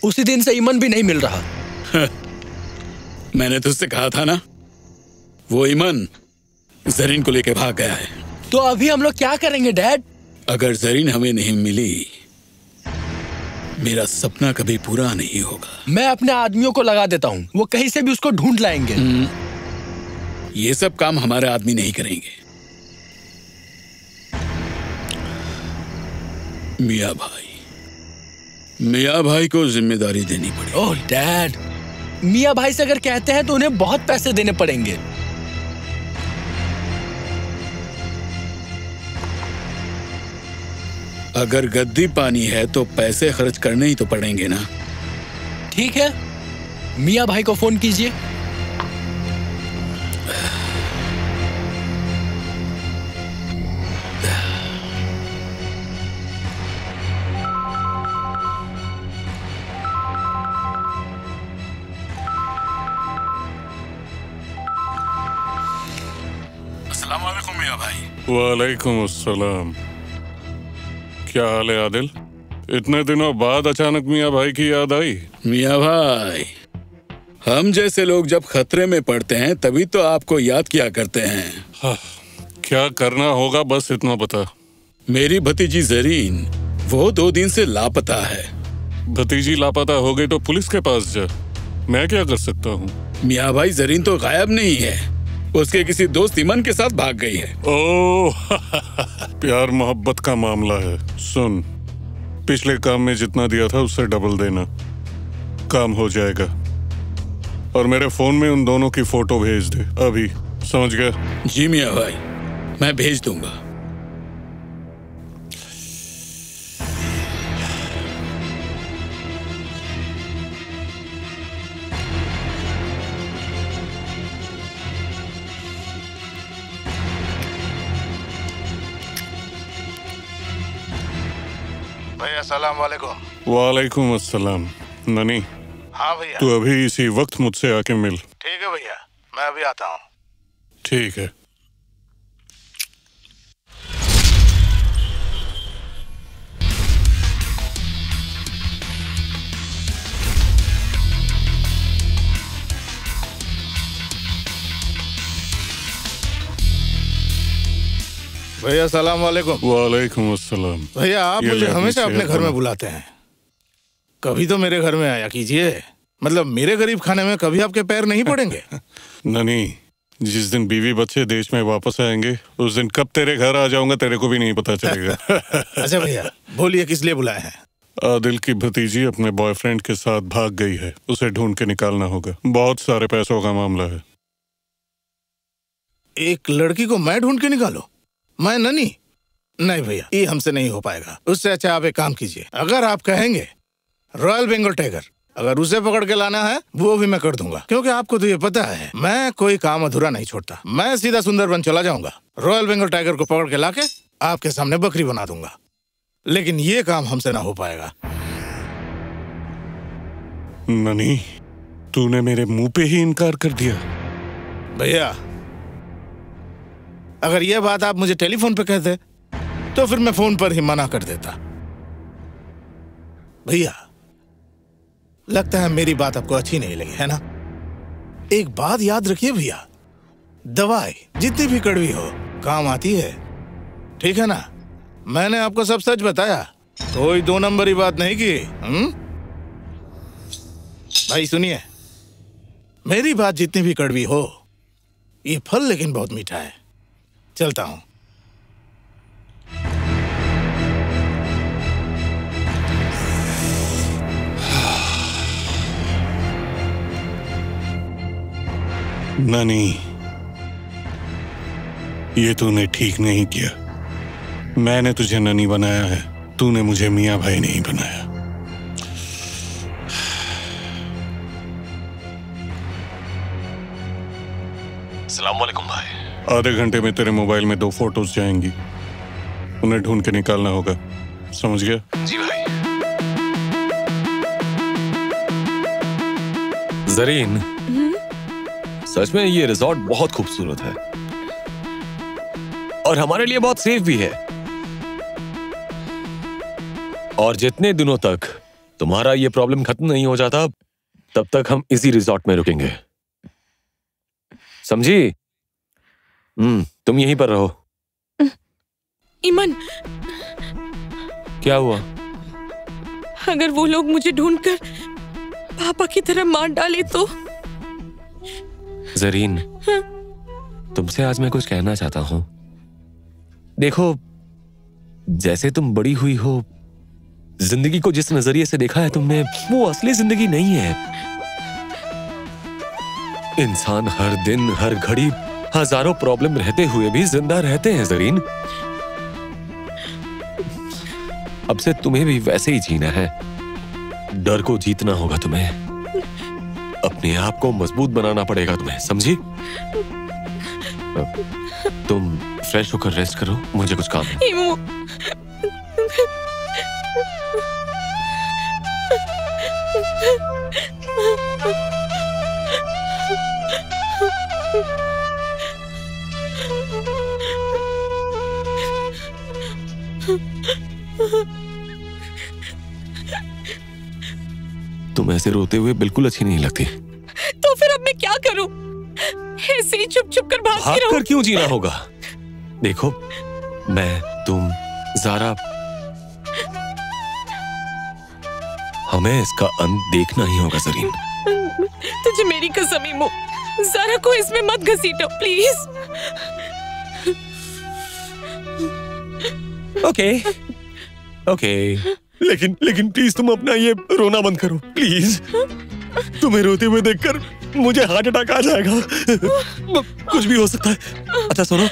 उसी दिन से ईमन भी नहीं मिल रहा। मैंने तुझसे कहा था ना, वो ईमन जरीन को लेके भाग गया है। तो अभी हम लोग क्या करेंगे डैड? अगर जरीन हमें नहीं मिली, मेरा सपना कभी पूरा नहीं होगा। मैं अपने आदमियों को लगा देता हूँ, वो कहीं से भी उसको ढूंढ लाएंगे। ये सब काम हमारे आदमी नहीं करेंगे। मियाँ भाई को जिम्मेदारी देनी पड़ेगी। ओह डैड, मियाँ भाई से अगर कहते हैं तो उन्हें बहुत पैसे देने पड़ेंगे। अगर गद्दी पानी है तो पैसे खर्च करने ही तो पड़ेंगे ना। ठीक है, मियाँ भाई को फोन कीजिए। अस्सलाम वालेकुम मियाँ भाई। वालेकुम अस्सलाम। क्या हाल है आदिल? इतने दिनों बाद अचानक मियाँ भाई की याद आई। मियाँ भाई, हम जैसे लोग जब खतरे में पड़ते हैं तभी तो आपको याद किया करते हैं। हाँ, क्या करना होगा बस इतना बता। मेरी भतीजी जरीन, वो 2 दिन से लापता है। भतीजी लापता हो गई तो पुलिस के पास जा, मैं क्या कर सकता हूँ? मियाँ भाई, जरीन तो गायब नहीं है, उसके किसी दोस्त ईमन के साथ भाग गई है। ओह प्यार मोहब्बत का मामला है। सुन, पिछले काम में जितना दिया था उससे डबल देना, काम हो जाएगा। और मेरे फोन में उन दोनों की फोटो भेज दे अभी, समझ गया? जी मियाँ भाई, मैं भेज दूंगा। भैया सलाम वालेकुम। वालेकुम अस्सलाम। ननी, हाँ भैया। तू अभी इसी वक्त मुझसे आके मिल। ठीक है भैया, मैं अभी आता हूँ। ठीक है। भैया सलाम वालेकुम। वालेकुम अस्सलाम। भैया आप मुझे हमेशा अपने घर में बुलाते हैं, कभी तो मेरे घर में आया कीजिए। मतलब मेरे गरीब खाने में कभी आपके पैर नहीं पड़ेंगे। ननी, जिस दिन बीवी बच्चे देश में वापस आएंगे उस दिन कब तेरे घर आ जाऊंगा तेरे को भी नहीं पता चलेगा। अच्छा भैया बोलिए किस लिए बुलाए हैं? आदिल की भतीजी अपने बॉयफ्रेंड के साथ भाग गई है, उसे ढूंढ के निकालना होगा। बहुत सारे पैसों का मामला है। एक लड़की को मैं ढूंढ के निकालूं? मैं ननी? नहीं भैया, ये हमसे नहीं हो पाएगा। उससे अच्छा आप एक काम कीजिए, अगर आप कहेंगे रॉयल बंगाल टाइगर, अगर उसे पकड़ के लाना है वो भी मैं कर दूंगा, क्योंकि आपको तो ये पता है मैं कोई काम अधूरा नहीं छोड़ता। मैं सीधा सुंदरबन चला जाऊंगा, रॉयल बंगाल टाइगर को पकड़ के लाके आपके सामने बकरी बना दूंगा। लेकिन ये काम हमसे ना हो पाएगा। ननी, तूने मेरे मुंह पे ही इनकार कर दिया। भैया अगर ये बात आप मुझे टेलीफोन पे कहते तो फिर मैं फोन पर ही मना कर देता। भैया लगता है मेरी बात आपको अच्छी नहीं लगी है ना? एक बात याद रखिए भैया, दवाई जितनी भी कड़वी हो काम आती है, ठीक है ना? मैंने आपको सब सच बताया, कोई दो नंबरी बात नहीं की। भाई सुनिए, मेरी बात जितनी भी कड़वी हो, ये फल लेकिन बहुत मीठा है। चलता हूं। ननी, ये तूने ठीक नहीं किया। मैंने तुझे ननी बनाया है, तूने मुझे मियां भाई नहीं बनाया। अस्सलाम वालेकुम भाई। आधे घंटे में तेरे मोबाइल में 2 फोटोज जाएंगी, उन्हें ढूंढ के निकालना होगा, समझ गया? जी भाई। जरीन, सच में ये रिजॉर्ट बहुत खूबसूरत है और हमारे लिए बहुत सेफ भी है। और जितने दिनों तक तुम्हारा ये प्रॉब्लम खत्म नहीं हो जाता तब तक हम इसी रिजॉर्ट में रुकेंगे, समझी? तुम यहीं पर रहो। ईमान, क्या हुआ? अगर वो लोग मुझे ढूंढकर पापा की तरह मार डाले तो? जरीन, तुमसे आज मैं कुछ कहना चाहता हूं। देखो, जैसे तुम बड़ी हुई हो, जिंदगी को जिस नजरिए से देखा है तुमने, वो असली जिंदगी नहीं है। इंसान हर दिन हर घड़ी हजारों प्रॉब्लम रहते हुए भी जिंदा रहते हैं जरीन। अब से तुम्हें भी वैसे ही जीना है। डर को जीतना होगा तुम्हें, अपने आप को मजबूत बनाना पड़ेगा तुम्हें, समझी? तुम फ्रेश होकर रेस्ट करो, मुझे कुछ काम है। तुम ऐसे रोते हुए बिल्कुल अच्छी नहीं लगती। तो फिर अब मैं क्या करूं? ऐसे ही चुप चुप कर भागती रहूं? भागकर क्यों जीना होगा? देखो, मैं, तुम, ज़ारा, हमें इसका अंत देखना ही होगा जरीन। तुझे मेरी कसम इमो, ज़ारा को इसमें मत घसीटो प्लीज। ओके, लेकिन प्लीज तुम अपना ये रोना बंद करो प्लीज। तुम्हें रोते हुए देखकर मुझे हार्ट अटैक आ जाएगा। कुछ भी हो सकता है। अच्छा सुनो,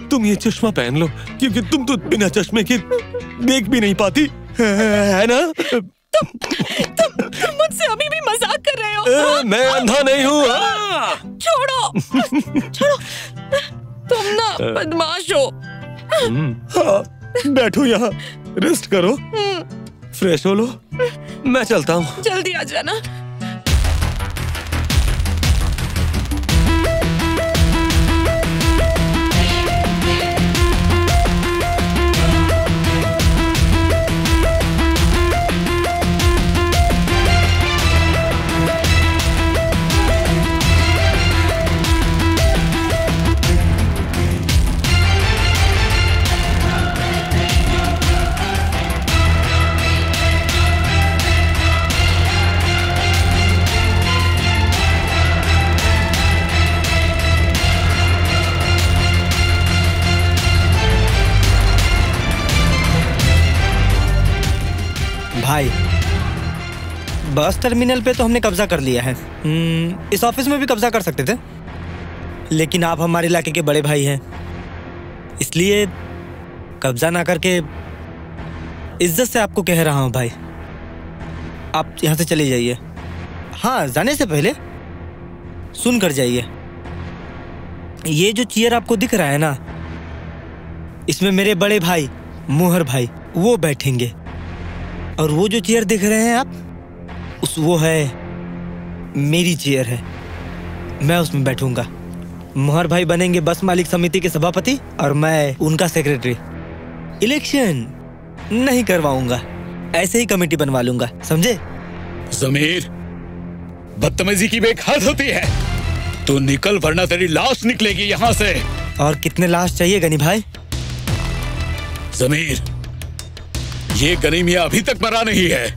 तुम ये चश्मा पहन लो, क्योंकि तुम तो बिना चश्मे के देख भी नहीं पाती, है ना? तुम मुझसे अभी भी मजाक कर रहे हो? मैं अंधा नहीं हूँ। छोड़ो, तुम ना बदमाश हो। हाँ, बैठो यहाँ, रेस्ट करो, फ्रेश हो लो, मैं चलता हूँ। जल्दी आ जाना। भाई, बस टर्मिनल पे तो हमने कब्जा कर लिया है। इस ऑफिस में भी कब्जा कर सकते थे, लेकिन आप हमारे इलाके के बड़े भाई हैं, इसलिए कब्जा ना करके इज्जत से आपको कह रहा हूँ भाई, आप यहाँ से चले जाइए। हाँ, जाने से पहले सुन कर जाइए। ये जो चेयर आपको दिख रहा है ना, इसमें मेरे बड़े भाई मोहर भाई वो बैठेंगे, और वो जो चेयर देख रहे हैं आप, वो है मेरी चेयर है, मैं उसमें बैठूंगा। मोहर भाई बनेंगे बस मालिक समिति के सभापति और मैं उनका सेक्रेटरी। इलेक्शन नहीं करवाऊंगा, ऐसे ही कमेटी बनवा लूंगा, समझे? ज़मीर, बदतमीजी की भी एक हद होती है। तू निकल वरना तेरी लाश निकलेगी यहाँ से। और कितने लाश चाहिए गनी भाई? ज़मीर, ये गनी मियां अभी तक मरा नहीं है।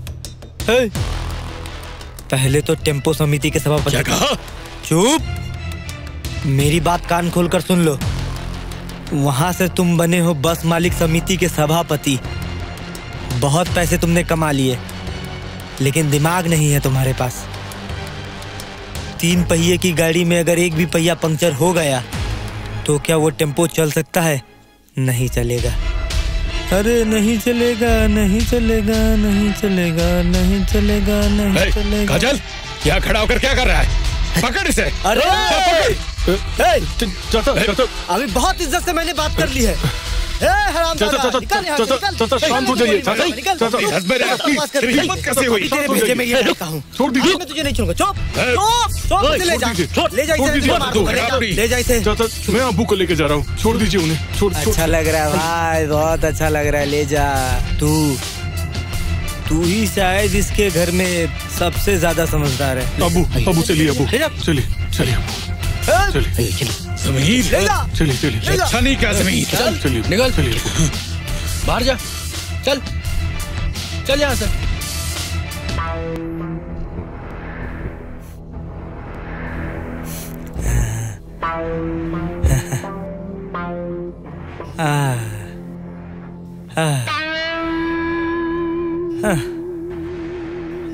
पहले तो टेम्पो समिति के सभापति। क्या कहा? चुप, मेरी बात कान खोलकर सुन लो। वहां से तुम बने हो बस मालिक समिति के सभापति। बहुत पैसे तुमने कमा लिए, लेकिन दिमाग नहीं है तुम्हारे पास। 3 पहिए की गाड़ी में अगर एक भी पहिया पंक्चर हो गया तो क्या वो टेम्पो चल सकता है? नहीं चलेगा। अरे नहीं चलेगा, नहीं चलेगा, नहीं चलेगा, नहीं चलेगा, नहीं चलेगा। काजल, यहाँ खड़ा होकर क्या कर रहा है? पकड़ इसे। अरे अभी बहुत इज्जत से मैंने बात कर ली है। शांत हो जाइए। हिम्मत कैसे हुई? तेरे भेजे में ये रहता हूँ। छोड़ दीजिए। मैं तुझे नहीं छोड़ूंगा। चुप, ले जा, ले जा इसे। मैं अब्बू को लेके जा रहा हूँ, छोड़ दीजिए उन्हें। अच्छा लग रहा है भाई, बहुत अच्छा लग रहा है, ले जा। तू ही शायद इसके घर में सबसे ज्यादा समझदार है। अब्बू चलिए, अब्बू चलिए, चलिए ज़मीर, चलिए। अच्छा नहीं क्या ज़मीर? चल, निकल, चलिए बाहर जा, चल चल यहाँ से।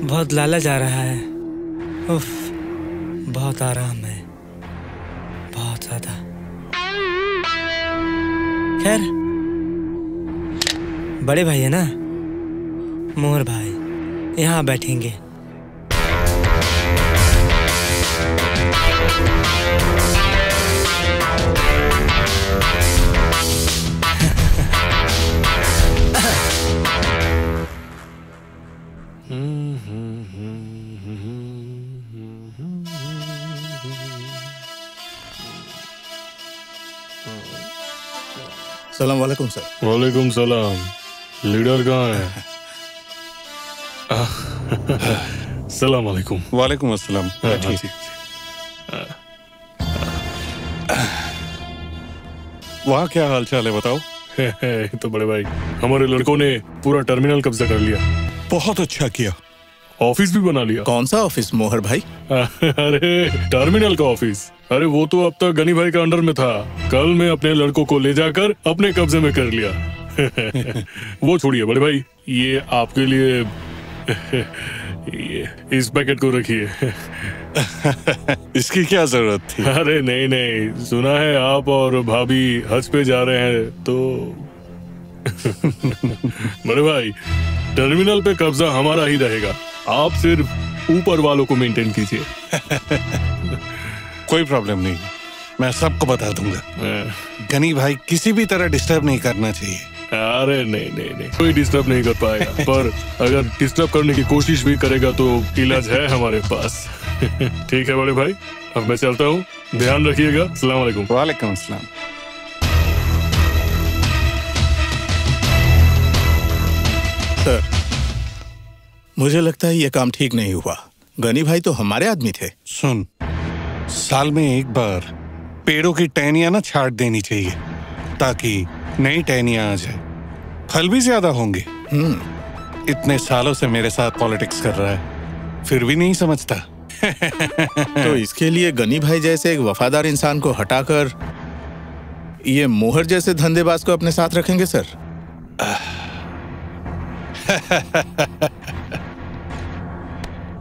बहुत लाला जा रहा है। उफ, बहुत आराम है, बहुत ज्यादा। खैर, बड़े भाई है ना, मोहर भाई यहाँ बैठेंगे। सलाम वालेकुम सर। वालेकुम सलाम। लीडर कहाँ है? सलाम वालेकुम। वालेकुम अस्सलाम। वहाँ क्या हाल चाल है बताओ? तो बड़े भाई, हमारे लड़कों ने पूरा टर्मिनल कब्जा कर लिया। बहुत अच्छा किया। ऑफिस भी बना लिया। कौन सा ऑफिस मोहर भाई? अरे टर्मिनल का ऑफिस। अरे वो तो अब तक गनी भाई का अंडर में था। कल मैं अपने लड़कों को ले जाकर अपने कब्जे में कर लिया। वो छोड़िए बड़े भाई, ये आपके लिए ये इस पैकेट को रखिए। इसकी क्या जरूरत थी? अरे नहीं, सुना है आप और भाभी हज पे जा रहे हैं तो बड़े भाई, टर्मिनल पे कब्जा हमारा ही रहेगा। आप सिर्फ ऊपर वालों को मेंटेन कीजिए। कोई प्रॉब्लम नहीं, मैं सबको बता दूंगा। गनी भाई किसी भी तरह डिस्टर्ब नहीं करना चाहिए। अरे नहीं नहीं नहीं, कोई डिस्टर्ब नहीं कर पाएगा, पर अगर डिस्टर्ब करने की कोशिश भी करेगा तो इलाज है हमारे पास। ठीक है बड़े भाई, अब मैं चलता हूँ, ध्यान रखिएगा। अस्सलाम वालेकुम। वालेकुम अस्सलाम। सर, मुझे लगता है ये काम ठीक नहीं हुआ। गनी भाई तो हमारे आदमी थे। सुन, साल में एक बार पेड़ों की टहनियां ना छाट देनी चाहिए ताकि नई टहनियां आ जाए, फल भी ज्यादा होंगे। इतने सालों से मेरे साथ पॉलिटिक्स कर रहा है, फिर भी नहीं समझता। तो इसके लिए गनी भाई जैसे एक वफादार इंसान को हटाकर ये मोहर जैसे धंधेबाज को अपने साथ रखेंगे सर?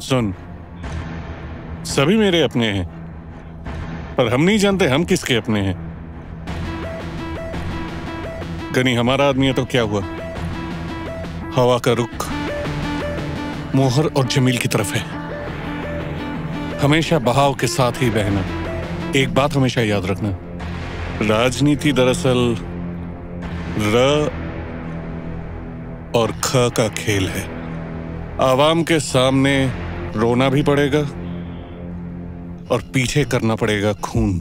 सुन, सभी मेरे अपने हैं, पर हम नहीं जानते हम किसके अपने हैं। गनी हमारा आदमी है तो क्या हुआ, हवा का रुख मोहर और जमील की तरफ है, हमेशा बहाव के साथ ही बहना। एक बात हमेशा याद रखना, राजनीति दरअसल र और ख का खेल है। आवाम के सामने रोना भी पड़ेगा और पीछे करना पड़ेगा खून।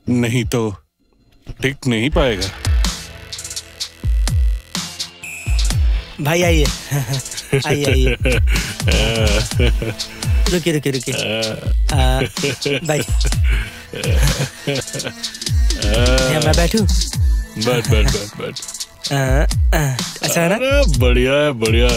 नहीं तो टिक नहीं पाएगा। भाई आइए। आइए आइए, रुकिए रुकिए रुकिए। भाई मैं बैठूं? बैठ बैठ बैठ बैठ। अच्छा है ना? बढ़िया है, बढ़िया।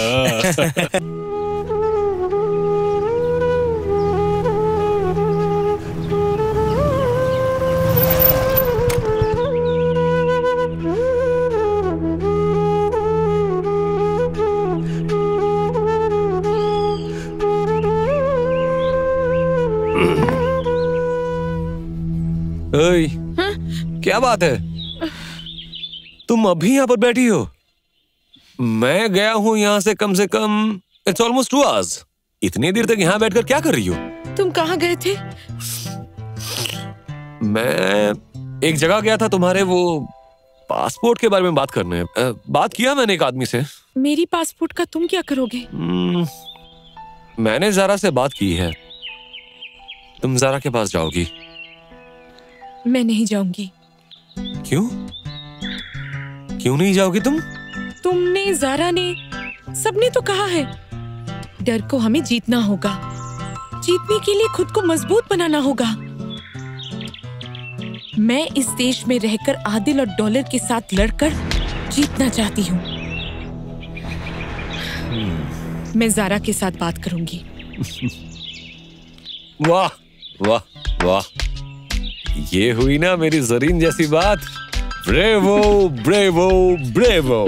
ओए, क्या बात है? तुम अभी यहाँ पर बैठी हो? मैं गया हूँ यहाँ से कम इट्स ऑलमोस्ट 2 hours। इतनी देर तक यहाँ बैठकर क्या कर रही हो? तुम कहाँ गए थे? मैं एक जगह गया था तुम्हारे वो पासपोर्ट के बारे में बात करने। बात किया मैंने एक आदमी से। मेरी पासपोर्ट का तुम क्या करोगे? मैंने ज़ारा से बात की है, तुम ज़ारा के पास जाओगी? मैं नहीं जाऊंगी। क्यों? क्यों नहीं जाओगी तुम? तुमने, ज़ारा ने, सबने तो कहा है डर को हमें जीतना होगा। जीतने के लिए खुद को मजबूत बनाना होगा। मैं इस देश में रहकर आदिल और डॉलर के साथ लड़कर जीतना चाहती हूँ। मैं ज़ारा के साथ बात करूंगी। वाह वाह वाह, ये हुई ना मेरी जरीन जैसी बात। Bravo bravo bravo.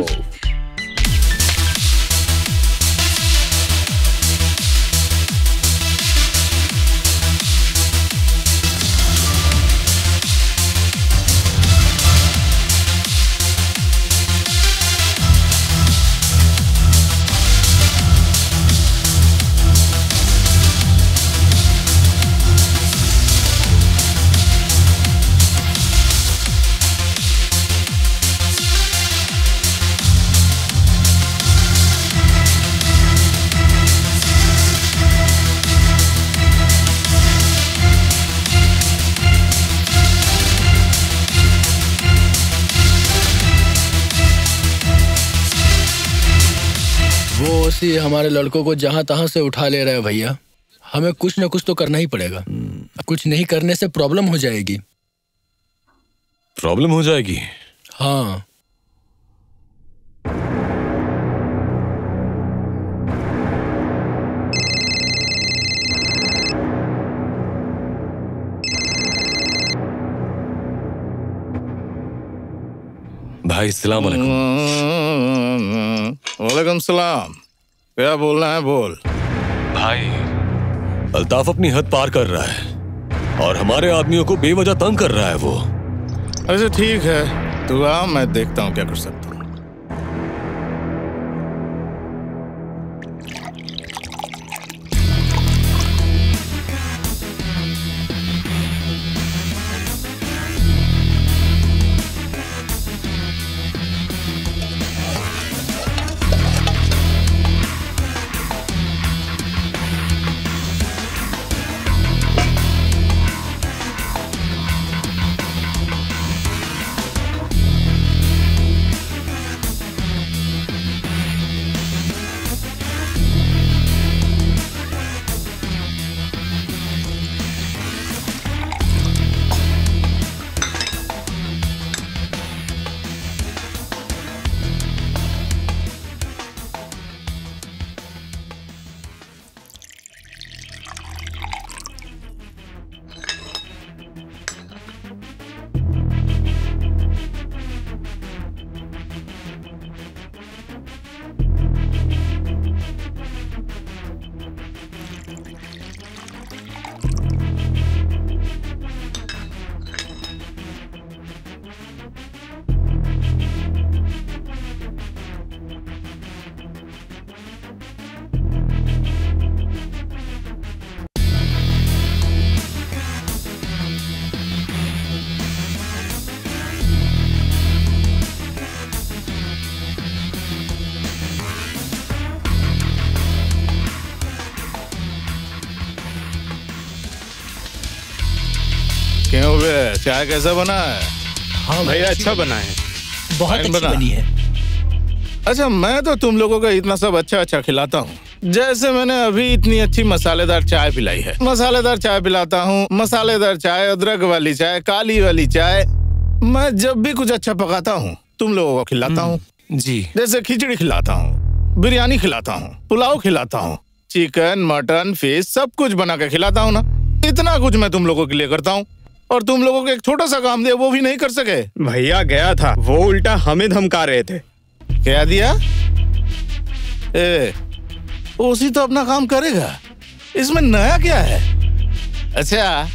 हमारे लड़कों को जहां तहां से उठा ले रहे हैं भैया। हमें कुछ न कुछ तो करना ही पड़ेगा। कुछ नहीं करने से प्रॉब्लम हो जाएगी। प्रॉब्लम हो जाएगी? हाँ। भाई अस्सलाम वालेकुम। वालेकुम सलाम। क्या बोलना है बोल। भाई अल्ताफ अपनी हद पार कर रहा है और हमारे आदमियों को बेवजह तंग कर रहा है वो। अच्छा ठीक है, तू आ, मैं देखता हूँ क्या कर सकता हूँ। क्यों बे, चाय कैसा बना है? हाँ भैया, अच्छा बना है, बहुत अच्छी बनी है। अच्छा, मैं तो तुम लोगों को इतना सब अच्छा अच्छा खिलाता हूँ। जैसे मैंने अभी इतनी अच्छी मसालेदार चाय पिलाई है, मसालेदार चाय पिलाता हूँ, मसालेदार चाय, अदरक वाली चाय, काली वाली चाय। मैं जब भी कुछ अच्छा पकाता हूँ तुम लोगों को खिलाता हूँ जी। जैसे खिचड़ी खिलाता हूँ, बिरयानी खिलाता हूँ, पुलाव खिलाता हूँ, चिकन मटन फिश सब कुछ बना के खिलाता हूँ ना। इतना कुछ मैं तुम लोगों के लिए करता हूँ और तुम लोगों को एक छोटा सा काम दिया वो भी नहीं कर सके। भैया गया था, वो उल्टा हमें धमका रहे थे। क्या दिया? उसी तो अपना काम करेगा, इसमें नया क्या है? अच्छा,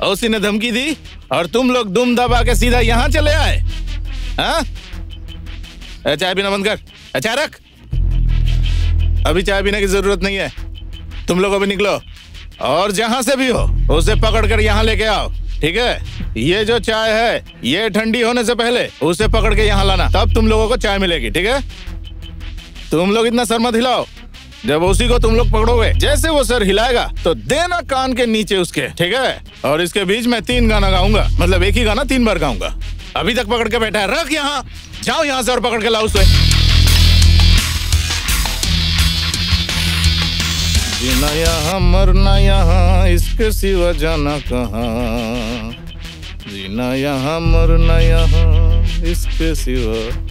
उसी ने धमकी दी और तुम लोग दुम दबा के सीधा यहाँ चले आए? हाँ? चाय पीना बंद कर, चाय रख। अभी चाय पीने की जरूरत नहीं है, तुम लोग अभी निकलो और जहां से भी हो उसे पकड़ कर यहाँ लेके आओ, ठीक है? ये जो चाय है ये ठंडी होने से पहले उसे पकड़ के यहाँ लाना, तब तुम लोगों को चाय मिलेगी, ठीक है? तुम लोग इतना सर मत हिलाओ। जब उसी को तुम लोग पकड़ोगे, जैसे वो सर हिलाएगा तो देना कान के नीचे उसके, ठीक है? और इसके बीच में 3 गाना गाऊंगा, मतलब एक ही गाना 3 बार गाऊंगा। अभी तक पकड़ के बैठा है, रख यहाँ, जाओ यहाँ से और पकड़ के लाओ उसे। जीना यहाँ मरना यहाँ, इसके सिवा जाना कहाँ। जीना यहाँ मरना यहाँ, इसके सिवा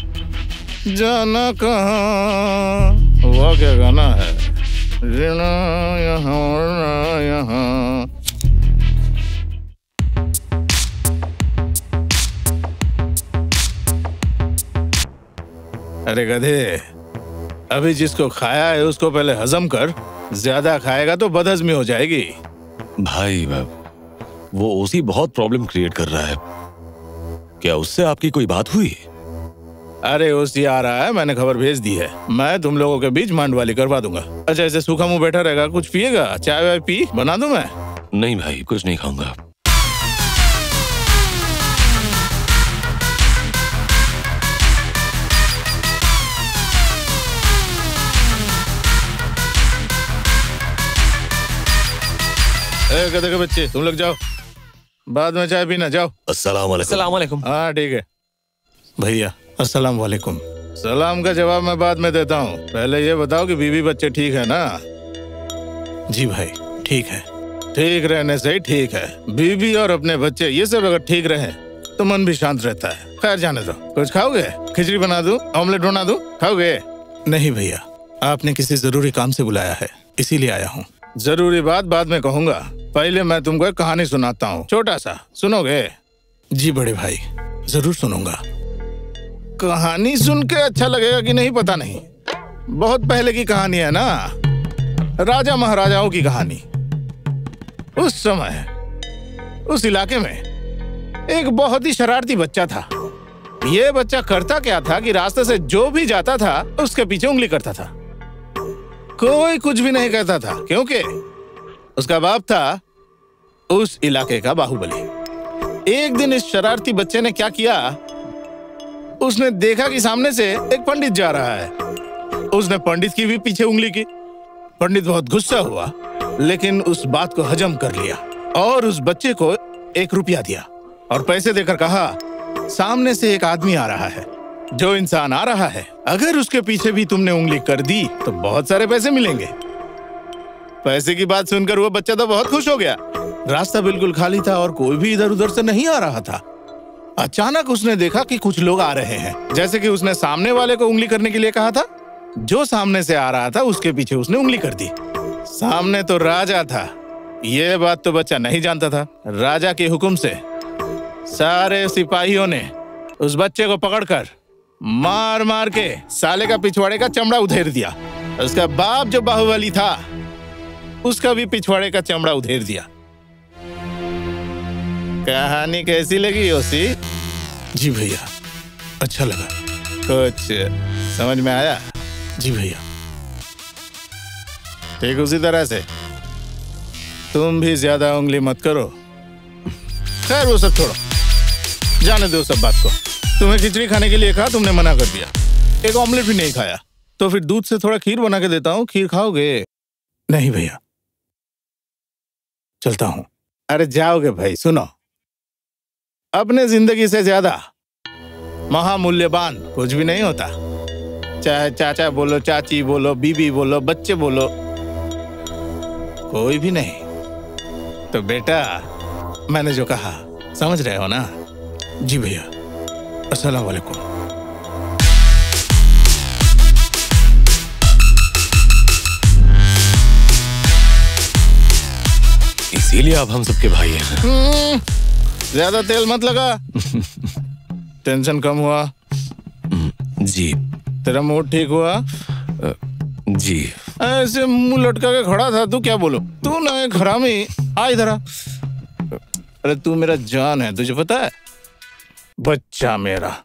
जाना कहाँ। वो क्या गाना है? जीना यहाँ मरना यहाँ। अरे गधे, अभी जिसको खाया है उसको पहले हजम कर, ज्यादा खाएगा तो बदहजमी हो जाएगी। भाई वो ओसी बहुत प्रॉब्लम क्रिएट कर रहा है, क्या उससे आपकी कोई बात हुई? अरे ओसी आ रहा है, मैंने खबर भेज दी है, मैं तुम लोगों के बीच मांडवाली करवा दूंगा। अच्छा, ऐसे सूखा मुंह बैठा रहेगा, कुछ पिएगा? चाय वाय पी, बना दूं मैं? नहीं भाई, कुछ नहीं खाऊंगा। गधे के बच्चे, तुम लोग जाओ, बाद में चाय पीना, जाओ। अस्सलाम वालेकुम। हाँ ठीक है भैया, अस्सलाम वालेकुम। सलाम का जवाब मैं बाद में देता हूँ, पहले ये बताओ कि बीवी बच्चे ठीक है ना? जी भाई ठीक है, ठीक रहने से ही ठीक है। बीवी और अपने बच्चे ये सब अगर ठीक रहे तो मन भी शांत रहता है। खैर जाने दो, कुछ खाओगे? खिचड़ी बना दूं, ऑमलेट बना दूं, खाओगे? नहीं भैया, आपने किसी जरूरी काम से बुलाया है, इसीलिए आया हूँ। जरूरी बात बाद में कहूँगा, पहले मैं तुमको एक कहानी सुनाता हूँ, छोटा सा, सुनोगे? जी बड़े भाई, जरूर सुनूंगा। कहानी सुन के अच्छा लगेगा कि नहीं पता नहीं, बहुत पहले की कहानी है ना, राजा महाराजाओं की कहानी। उस समय उस इलाके में एक बहुत ही शरारती बच्चा था। ये बच्चा करता क्या था कि रास्ते से जो भी जाता था उसके पीछे उंगली करता था। कोई कुछ भी नहीं कहता था, क्योंकि उसका बाप था उस इलाके का बाहुबली। एक दिन इस शरारती बच्चे ने क्या किया, उसने देखा कि सामने से एक पंडित जा रहा है। उसने पंडित की भी पीछे उंगली की। पंडित बहुत गुस्सा हुआ, लेकिन उस बात को हजम कर लिया और उस बच्चे को 1 रुपया दिया और पैसे देकर कहा, सामने से एक आदमी आ रहा है, जो इंसान आ रहा है, अगर उसके पीछे भी तुमने उंगली कर दी तो बहुत सारे पैसे मिलेंगे। पैसे की बात सुनकर वो बच्चा तो बहुत खुश हो गया। रास्ता बिल्कुल खाली था और कोई भी इधर उधर से नहीं आ रहा था। अचानक उसने देखा कि कुछ लोग आ रहे हैं। जैसे कि उसने सामने वाले को उंगली करने के लिए कहा था, जो सामने से आ रहा था उसके पीछे उसने उंगली कर दी। सामने तो राजा था, ये बात तो बच्चा नहीं जानता था। राजा के हुक्म से सारे सिपाहियों ने उस बच्चे को पकड़कर मार मार के साले का पिछवाड़े का चमड़ा उधेड़ दिया। उसका बाप जो बाहुबली था उसका भी पिछवाड़े का चमड़ा उधेड़ दिया। कहानी कैसी लगी ओसी? जी भैया, अच्छा लगा। कुछ समझ में आया? जी भैया। ठीक उसी तरह से तुम भी ज्यादा उंगली मत करो। खैर वो सब छोड़ो, जाने दो सब बात को। तुम्हें खिचड़ी खाने के लिए कहा, तुमने मना कर दिया। एक ऑमलेट भी नहीं खाया, तो फिर दूध से थोड़ा खीर बना के देता हूँ, खीर खाओगे? नहीं भैया, चलता हूँ। अरे जाओगे भाई? सुनो, अपने जिंदगी से ज्यादा महामूल्यवान कुछ भी नहीं होता। चाहे चाचा बोलो, चाची बोलो, बीबी बोलो, बच्चे बोलो, कोई भी नहीं। तो बेटा, मैंने जो कहा समझ रहे हो ना? जी भैया, अस्सलाम वालेकुम। इसीलिए आप हम सबके भाई हैं। ज्यादा तेल मत लगा। टेंशन कम हुआ? जी। तेरा मूड ठीक हुआ? जी। ऐसे मुंह लटका के खड़ा था, तू क्या बोलो? तू ना एक हरामी। आ इधर आ। अरे तू मेरा जान है, तुझे पता है? बच्चा मेरा।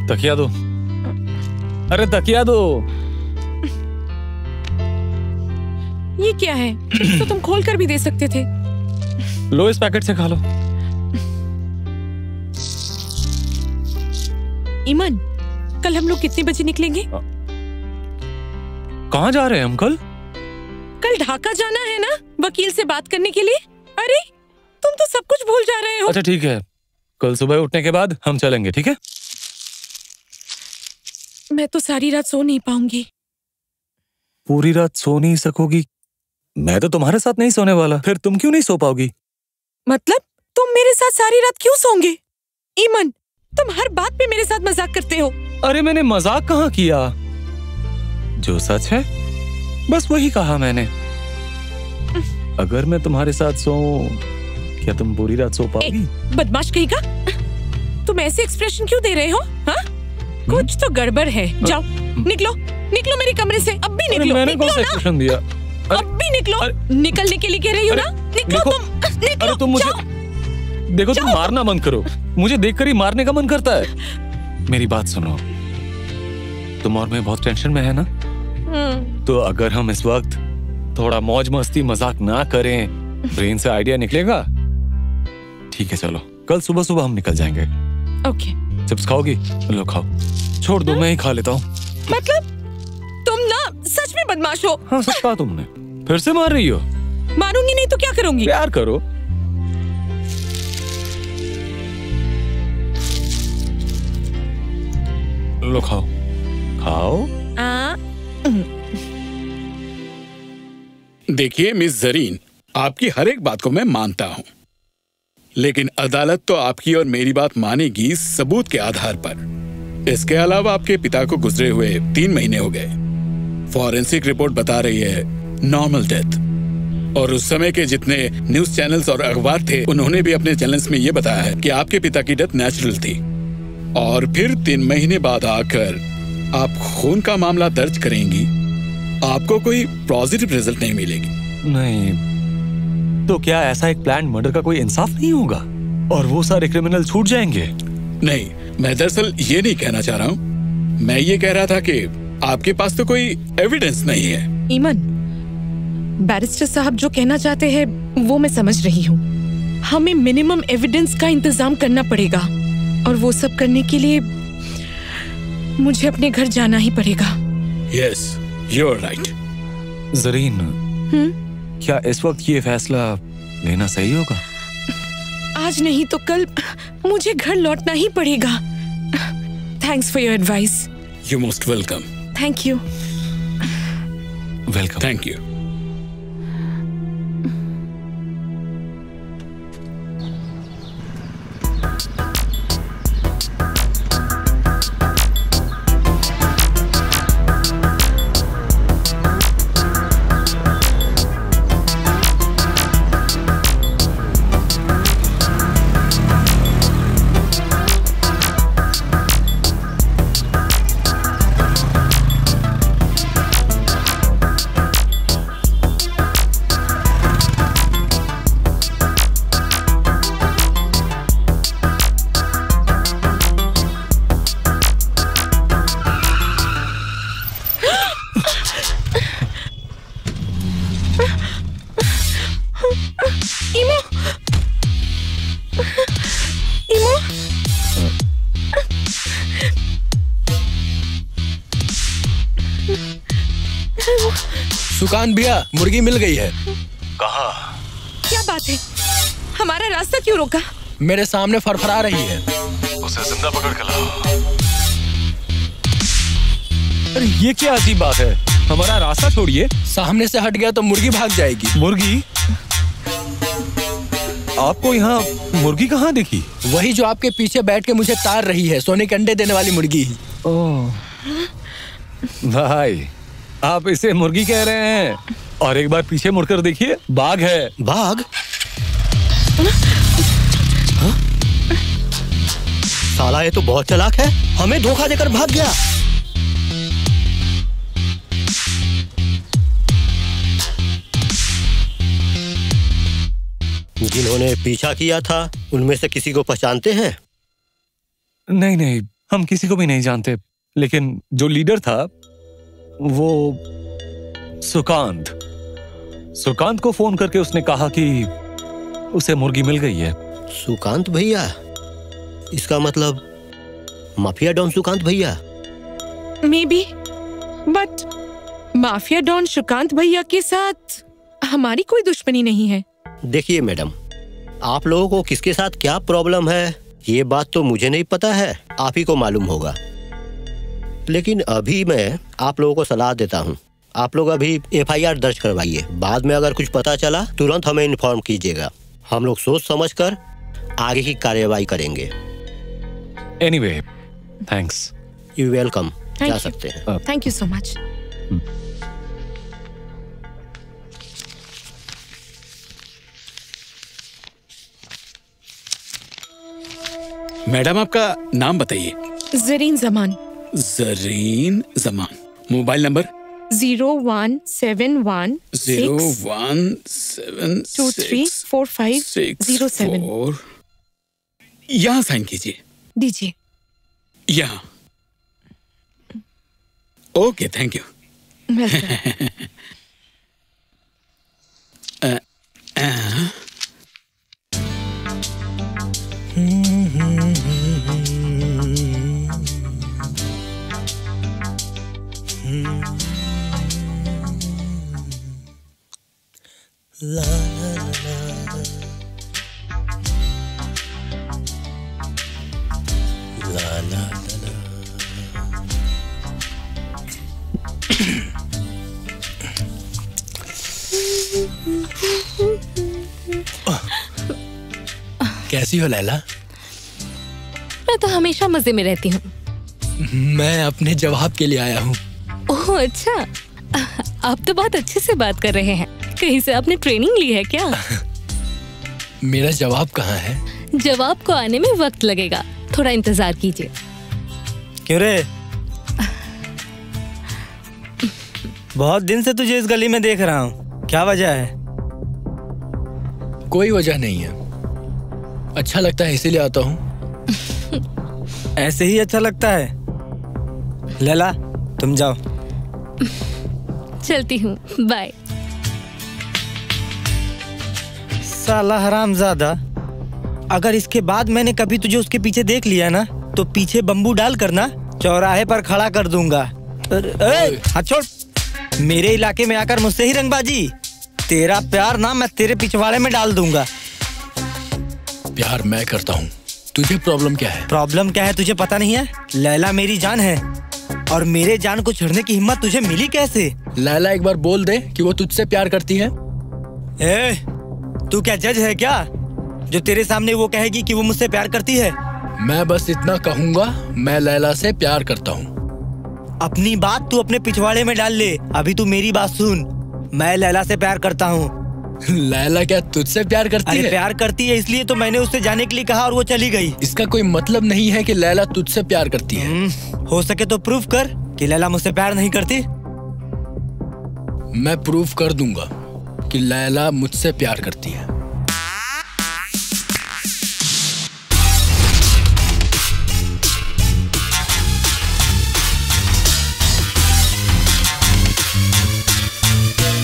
तकिया दो। अरे तकिया दो। ये क्या है? तो तुम खोल कर भी दे सकते थे। लो, इस पैकेट से खा लो। ईमान, कल हम लोग कितने बजे निकलेंगे? कहाँ जा रहे हैं हम कल? कल ढाका जाना है ना, वकील से बात करने के लिए। अरे तुम तो सब कुछ भूल जा रहे हो। अच्छा ठीक है, कल सुबह उठने के बाद हम चलेंगे, ठीक है? मैं तो सारी रात सो नहीं पाऊंगी। पूरी रात सो नहीं सकोगी? मैं तो तुम्हारे साथ नहीं सोने वाला, फिर तुम क्यों नहीं सो पाओगी? मतलब तुम मेरे साथ सारी रात क्यों सोओगे? ईमान, तुम हर बात पे मेरे साथ मजाक करते हो। अरे मैंने मजाक कहाँ किया, जो सच है बस वही कहा मैंने। अगर मैं तुम्हारे साथ सोऊं, क्या तुम पूरी रात सो पाओगी? बदमाश कहेगा, तुम ऐसे एक्सप्रेशन क्यों दे रहे हो? हाँ, कुछ तो गड़बड़ है। जाओ, निकलो निकलो मेरे कमरे से, अब भी निकलो। मैंने कौन सा एक्सप्रेशन दिया? अब भी निकलो। निकलने के लिए कह रही हो ना? निकलो तुम, निकलो। अरे तुम मुझे देखो, तुम मारना बंद करो। मुझे देखकर ही मारने का मन करता है। मेरी बात सुनो, तुम और मैं बहुत टेंशन में है ना? तो अगर हम इस वक्त थोड़ा मौज मस्ती मजाक ना करें, ब्रेन से आइडिया निकलेगा। ठीक है चलो, कल सुबह सुबह हम निकल जाएंगे। ओके। चिप्स खाओगी? लो खाओ। छोड़ दो, मैं ही खा लेता हूँ। मतलब तुम ना सच में बदमाश हो। हाँ, सच कहा तुमने। फिर से मार रही हो? मारूंगी नहीं तो क्या करूंगी? प्यार करो। लो खाओ खाओ। देखिए मिस जरीन, आपकी हर एक बात को मैं मानता हूं, लेकिन अदालत तो आपकी और मेरी बात मानेगी सबूत के आधार पर। इसके अलावा आपके पिता को गुजरे हुए 3 महीने हो गए। फॉरेंसिक रिपोर्ट बता रही है नॉर्मल डेथ। और उस समय के जितने न्यूज चैनल्स और अखबार थे, उन्होंने भी अपने चैनल्स में ये बताया है कि आपके पिता की डेथ नेचुरल थी। और फिर 3 महीने बाद आकर आप खून का मामला दर्ज करेंगी, आपको कोई पॉजिटिव रिजल्ट नहीं मिलेगी। नहीं तो क्या ऐसा एक प्लान मर्डर का कोई इंसाफ नहीं होगा और वो सारे क्रिमिनल छूट जाएंगे? नहीं, मैं दरअसल ये नहीं कहना चाह रहा हूँ। मैं ये कह रहा था कि आपके पास तो कोई एविडेंस नहीं है। ईमान, बैरिस्टर साहब जो कहना चाहते हैं वो मैं समझ रही हूँ। हमें मिनिमम एविडेंस का इंतजाम करना पड़ेगा और वो सब करने के लिए मुझे अपने घर जाना ही पड़ेगा। Yes, you're right. जरीन, क्या इस वक्त ये फैसला लेना सही होगा? आज नहीं तो कल मुझे घर लौटना ही पड़ेगा। Thanks for your advice. You're most welcome. Thank you. Welcome. Thank you. Sukant भैया, मुर्गी मिल गई है। कहाँ? क्या बात है? हमारा रास्ता क्यों रोका? मेरे सामने फरफरा रही है। उसे जिंदा पकड़ के लाओ। अरे ये क्या अजीब बात है? हमारा रास्ता छोड़िए। सामने से हट गया तो मुर्गी भाग जाएगी। मुर्गी? आपको यहाँ मुर्गी कहाँ दिखी? वही जो आपके पीछे बैठ के मुझे तार रही है, सोने के अंडे देने वाली मुर्गी। ओह भाई, आप इसे मुर्गी कह रहे हैं? और एक बार पीछे मुड़कर देखिए, बाघ है। बाघ? साला ये तो बहुत चालाक है, हमें धोखा देकर भाग गया। जिन्होंने पीछा किया था उनमें से किसी को पहचानते हैं? नहीं नहीं, हम किसी को भी नहीं जानते, लेकिन जो लीडर था वो सुकांत को फोन करके उसने कहा कि उसे मुर्गी मिल गई है। सुकांत भैया? इसका मतलब माफिया डॉन सुकांत भैया? May be, but mafia don Sukant भैया के साथ हमारी कोई दुश्मनी नहीं है। देखिए मैडम, आप लोगों को किसके साथ क्या प्रॉब्लम है ये बात तो मुझे नहीं पता है, आप ही को मालूम होगा। लेकिन अभी मैं आप लोगों को सलाह देता हूँ, आप लोग अभी FIR दर्ज करवाइए। बाद में अगर कुछ पता चला तुरंत हमें इन्फॉर्म कीजिएगा, हम लोग सोच समझकर आगे की कार्यवाही करेंगे। Anyway, thanks. यू वेलकम, जा सकते हैं। Thank you so much. Madam आपका नाम बताइए। जरीन जमान। जरीन जमान। Mobile number 0171234507। यहाँ साइन कीजिए। दीजिए। यहाँ। Okay, thank you. La la la la la कैसी हो लैला? मैं तो हमेशा मजे में रहती हूँ। मैं अपने जवाब के लिए आया हूँ। ओह अच्छा, आप तो बहुत अच्छे से बात कर रहे हैं। कहीं से आपने ट्रेनिंग ली है क्या? मेरा जवाब कहाँ है? जवाब को आने में वक्त लगेगा, थोड़ा इंतजार कीजिए। क्यों रे? बहुत दिन से तुझे इस गली में देख रहा हूँ, क्या वजह है? कोई वजह नहीं है, अच्छा लगता है इसीलिए आता हूँ। ऐसे ही अच्छा लगता है। लैला तुम जाओ। चलती हूँ, बाय। साला हरामजादा, अगर इसके बाद मैंने कभी तुझे उसके पीछे देख लिया ना तो पीछे बम्बू डाल कर ना चौराहे पर खड़ा कर दूंगा। हाथ छोड़। मेरे इलाके में आकर मुझसे ही रंगबाजी। तेरा प्यार ना मैं तेरे पिछवाड़े में डाल दूंगा। प्यार मैं करता हूँ, तुझे प्रॉब्लम क्या है? प्रॉब्लम क्या है तुझे पता नहीं है? लैला मेरी जान है और मेरे जान को छेड़ने की हिम्मत तुझे मिली कैसे? लैला एक बार बोल दे कि वो तुझसे प्यार करती है। तू क्या जज है क्या जो तेरे सामने वो कहेगी कि वो मुझसे प्यार करती है? मैं बस इतना कहूँगा, मैं लैला से प्यार करता हूँ। अपनी बात तू अपने पिछवाड़े में डाल ले। अभी तू मेरी बात सुन, मैं लैला से प्यार करता हूँ। लैला क्या तुझसे प्यार करती है? प्यार करती है इसलिए तो मैंने उससे जाने के लिए कहा और वो चली गई। इसका कोई मतलब नहीं है कि लैला तुझसे प्यार करती है। हो सके तो प्रूफ कर कि लैला मुझसे प्यार नहीं करती। मैं प्रूफ कर दूंगा कि लैला मुझसे प्यार करती है।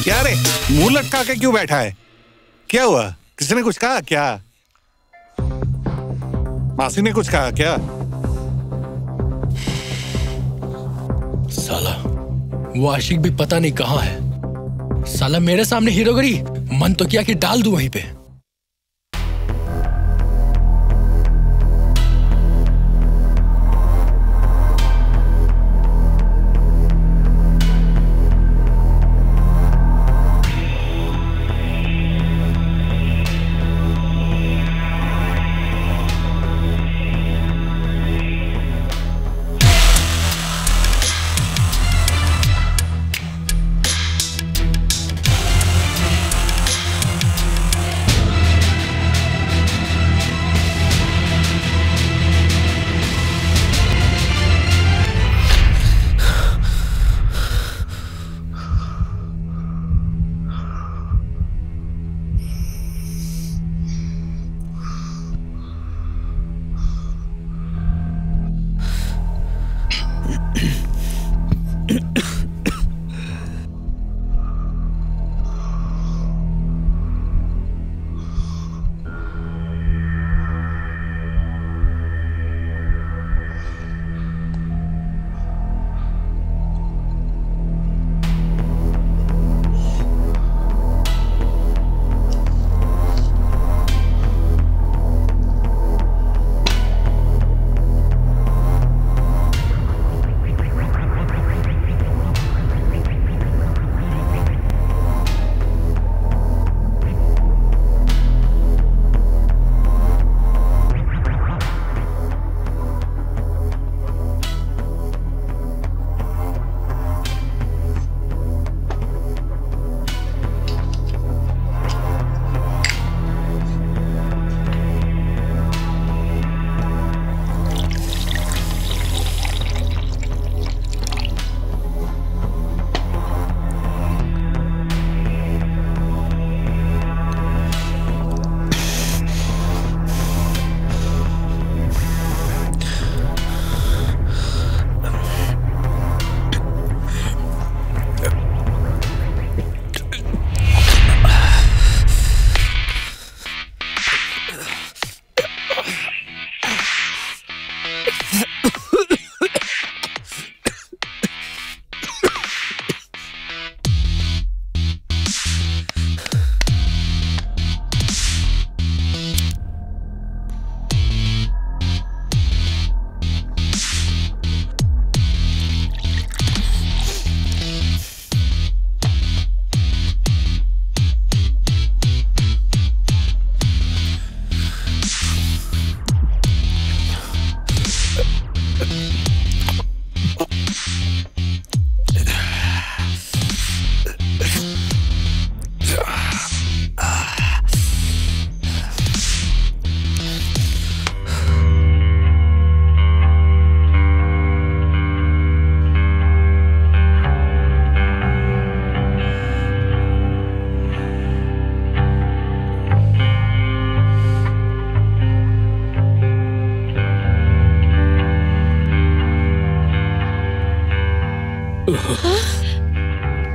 क्या रे, मुंह लटका के क्यों बैठा है? क्या हुआ? किसी ने कुछ कहा क्या? मासी ने कुछ कहा क्या? साला वो आशिक भी पता नहीं कहाँ है। साला मेरे सामने हीरोगिरी, मन तो किया कि डाल दूं वहीं पे।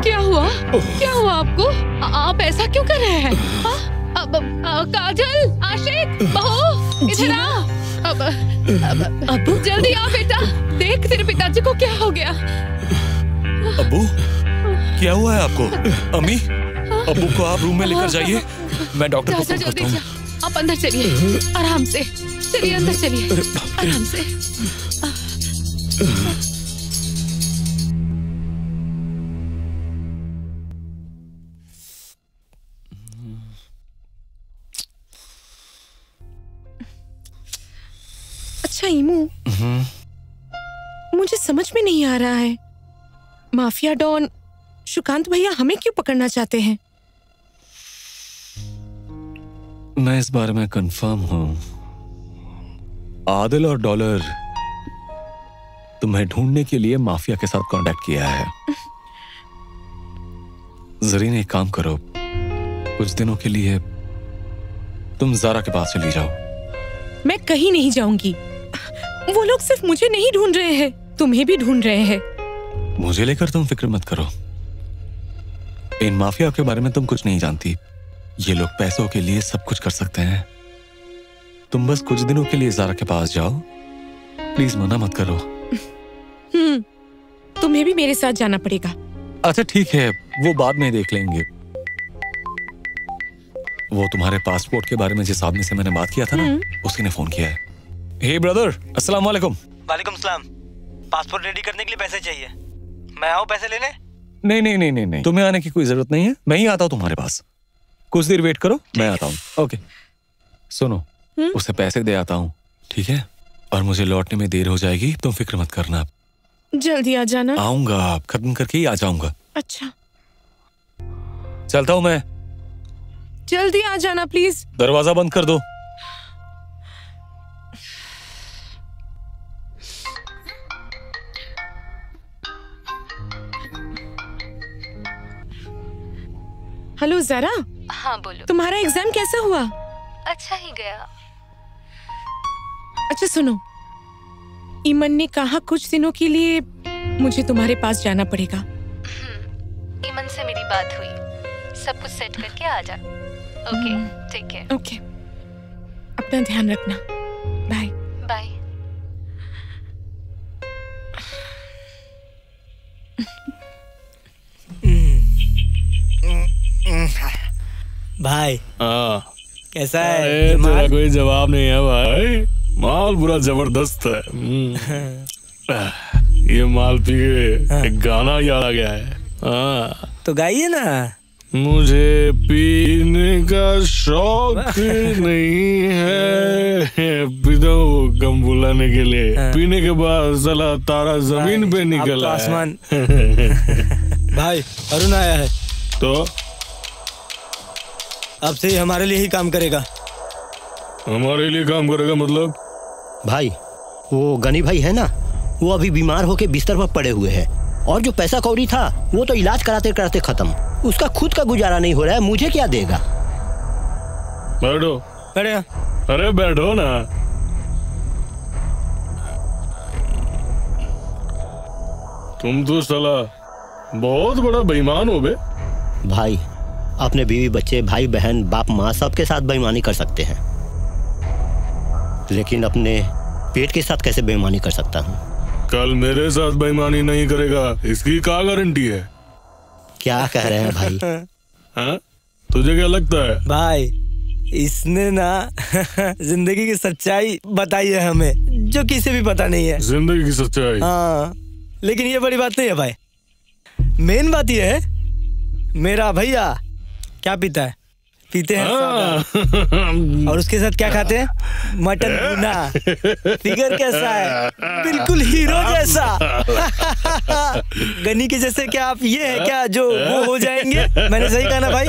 क्या हुआ? क्या हुआ आपको? आप ऐसा क्यों कर रहे हैं? काजल, आशिक, बहू, इधर आ। अब्बू, जल्दी आ बेटा, देख तेरे पिताजी को क्या हो गया। अब्बू, क्या हुआ है आपको? अम्मी, अब्बू को आप रूम में लेकर जाइए, मैं डॉक्टर को फोन करता हूँ। आप अंदर चलिए, आराम से चलिए, अंदर चलिए, आराम से। अच्छा ईमू, मुझे समझ में नहीं आ रहा है, माफिया डॉन सुकांत भैया हमें क्यों पकड़ना चाहते हैं? मैं इस बारे में कंफर्म हूं। आदिल और डॉलर तुम्हें ढूंढने के लिए माफिया के साथ कांटेक्ट किया है। जरीन, एक काम करो, कुछ दिनों के लिए तुम जारा के पास चली जाओ। मैं कहीं नहीं जाऊंगी। वो लोग सिर्फ मुझे नहीं ढूंढ रहे हैं, तुम्हें भी ढूंढ रहे हैं। मुझे लेकर तुम फिक्र मत करो, इन माफिया के बारे में तुम कुछ नहीं जानती। ये लोग पैसों के लिए सब कुछ कर सकते हैं। तुम बस कुछ दिनों के लिए जारा के पास जाओ, प्लीज मना मत करो। तुम्हें भी मेरे साथ जाना पड़ेगा। अच्छा ठीक है, वो बाद में देख लेंगे। वो तुम्हारे पासपोर्ट के बारे में जिस आदमी से मैंने बात किया था ना, उसी ने फोन किया है। हे ब्रदर, अस्सलाम वालेकुम। वालेकुम सलाम। पासपोर्ट रेडी करने के लिए पैसे चाहिए, मैं आऊँ पैसे लेने? नहीं नहीं नहीं नहीं नहीं, तुम्हें आने की कोई जरूरत नहीं है, मैं ही आता हूँ तुम्हारे पास। कुछ देर वेट करो, मैं आता हूँ। ओके सुनो, उसे पैसे दे आता हूँ, ठीक है? और मुझे लौटने में देर हो जाएगी, तुम फिक्र मत करना। जल्दी आ जाना। आऊंगा, खत्म करके ही आ जाऊंगा। अच्छा चलता हूँ मैं। जल्दी आ जाना प्लीज। दरवाजा बंद कर दो। हेलो ज़रा। हाँ बोलो। तुम्हारा एग्जाम कैसा हुआ? अच्छा ही गया। अच्छा सुनो, ईमन ने कहा कुछ दिनों के लिए मुझे तुम्हारे पास जाना पड़ेगा। ईमन से मेरी बात हुई, सब कुछ सेट करके आ जा। ओके ठीक है। ओके, अपना ध्यान रखना। Bye bye. भाई कैसा है? तेरा कोई जवाब नहीं है भाई, माल पूरा जबरदस्त है। ये माल पी के एक गाना याद आ गया है। तो गाइए ना। मुझे पीने का शौक नहीं है, पीता हूँ गम बुलाने के लिए। पीने के बाद साला तारा जमीन पे निकल आया। आसमान। भाई अरुण आया है, तो अब से ही हमारे लिए ही काम करेगा। हमारे लिए काम करेगा मतलब? भाई वो गनी भाई है ना, वो अभी बीमार होके बिस्तर पर पड़े हुए हैं, और जो पैसा कौड़ी था वो तो इलाज कराते कराते खत्म। उसका खुद का गुजारा नहीं हो रहा है, मुझे क्या देगा? बैठो। अरे बैठो ना। तुम तो साला बहुत बड़ा बेईमान हो बे। भाई अपने बीवी बच्चे भाई बहन बाप माँ सबके साथ बेईमानी कर सकते हैं, लेकिन अपने पेट के साथ कैसे बेईमानी कर सकता हूँ? कल मेरे साथ बेईमानी नहीं करेगा, इसकी क्या गारंटी है? क्या कह रहे हैं भाई? हाँ? तुझे क्या लगता है? भाई इसने ना जिंदगी की सच्चाई बताई है हमें, जो किसी भी पता नहीं है। जिंदगी की सच्चाई? हाँ, लेकिन ये बड़ी बात नहीं है भाई। मेन बात ये है, मेरा भैया क्या पीता है? पीते हैं और उसके साथ क्या खाते हैं? मटन भुना। फिगर कैसा है? बिल्कुल हीरो जैसा। गनी के जैसे। क्या आप ये है क्या जो वो हो जाएंगे? मैंने सही कहा ना भाई?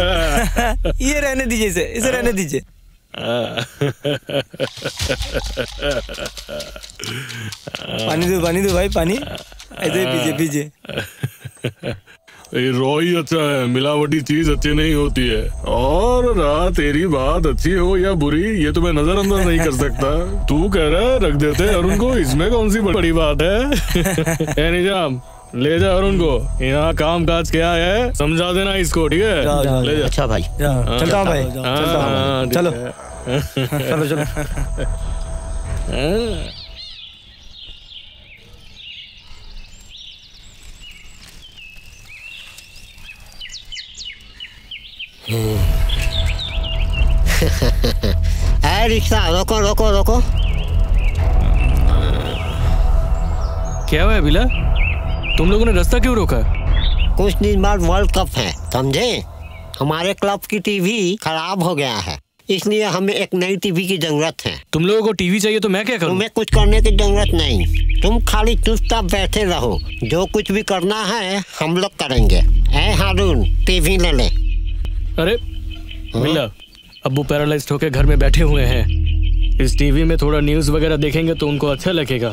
ये रहने दीजिए, इसे रहने दीजिए। पानी दो भाई, पानी ऐसे ही पीजिए। ये रॉई अच्छा है, मिलावटी चीज अच्छी नहीं होती है। और रहा तेरी बात अच्छी हो या बुरी, ये तो मैं नजरअंदाज नहीं कर सकता। तू कह रहा है रख देते अरुण को, इसमें कौन सी बड़ी बात है? निजाम ले जा अरुण को, यहाँ काम काज क्या है समझा देना इसको, ठीक है? ले जा। अच्छा भाई, चलता हूँ भाई। चलो चलो चलो। रिक्शा रोको रोको रोको। क्या हुआ बिला, तुम लोगों ने रास्ता क्यों रोका? कुछ दिन बाद वर्ल्ड कप है, समझे? हमारे क्लब की टीवी खराब हो गया है, इसलिए हमें एक नई टीवी की जरूरत है। तुम लोगों को टीवी चाहिए तो मैं क्या करूं? तुम्हें कुछ करने की जरूरत नहीं, तुम खाली चुपचाप बैठे रहो। जो कुछ भी करना है हम लोग करेंगे। ऐ हारून, टीवी ले ले। अरे बिल्ला, अब्बू पैरालाइज्ड होकर घर में बैठे हुए हैं, इस टीवी में थोड़ा न्यूज़ वगैरह देखेंगे तो उनको अच्छा लगेगा।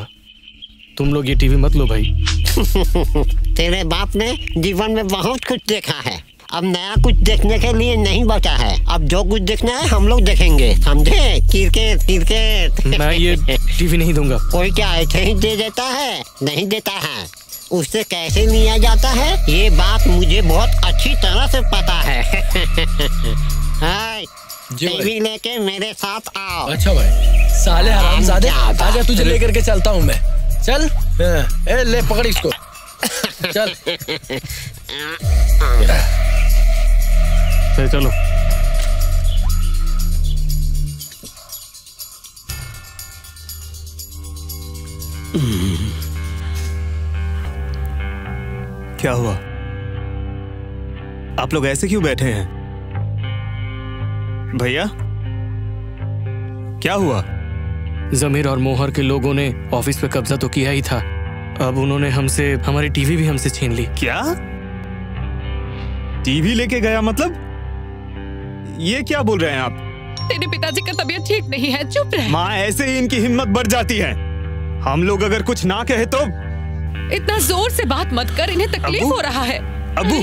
तुम लोग ये टीवी मत लो भाई। तेरे बाप ने जीवन में बहुत कुछ देखा है, अब नया कुछ देखने के लिए नहीं बचा है। अब जो कुछ देखना है हम लोग देखेंगे, समझे? Cricket cricket. मैं ये टीवी नहीं दूंगा। कोई क्या ऐसे ही दे देता है? नहीं देता है, उससे कैसे लिया जाता है ये बात मुझे बहुत अच्छी तरह से पता है। टीवी लेके मेरे साथ आओ। अच्छा भाई। साले हरामजादे, आजा तुझे लेकर के चलता हूँ मैं। चल, ए ले पकड़ इसको। चल। चलो। क्या हुआ? आप लोग ऐसे क्यों बैठे हैं? भैया क्या हुआ? जमीर और मोहर के लोगों ने ऑफिस पे कब्जा तो किया ही था, अब उन्होंने हमसे हमारी टीवी भी हमसे छीन ली। क्या? टीवी लेके गया मतलब? ये क्या बोल रहे हैं आप? तेरे पिताजी का तबीयत ठीक नहीं है, चुप रह। माँ, ऐसे ही इनकी हिम्मत बढ़ जाती है। हम लोग अगर कुछ ना कहे तो। इतना जोर से बात मत कर, इन्हें तकलीफ हो रहा है। अब्बू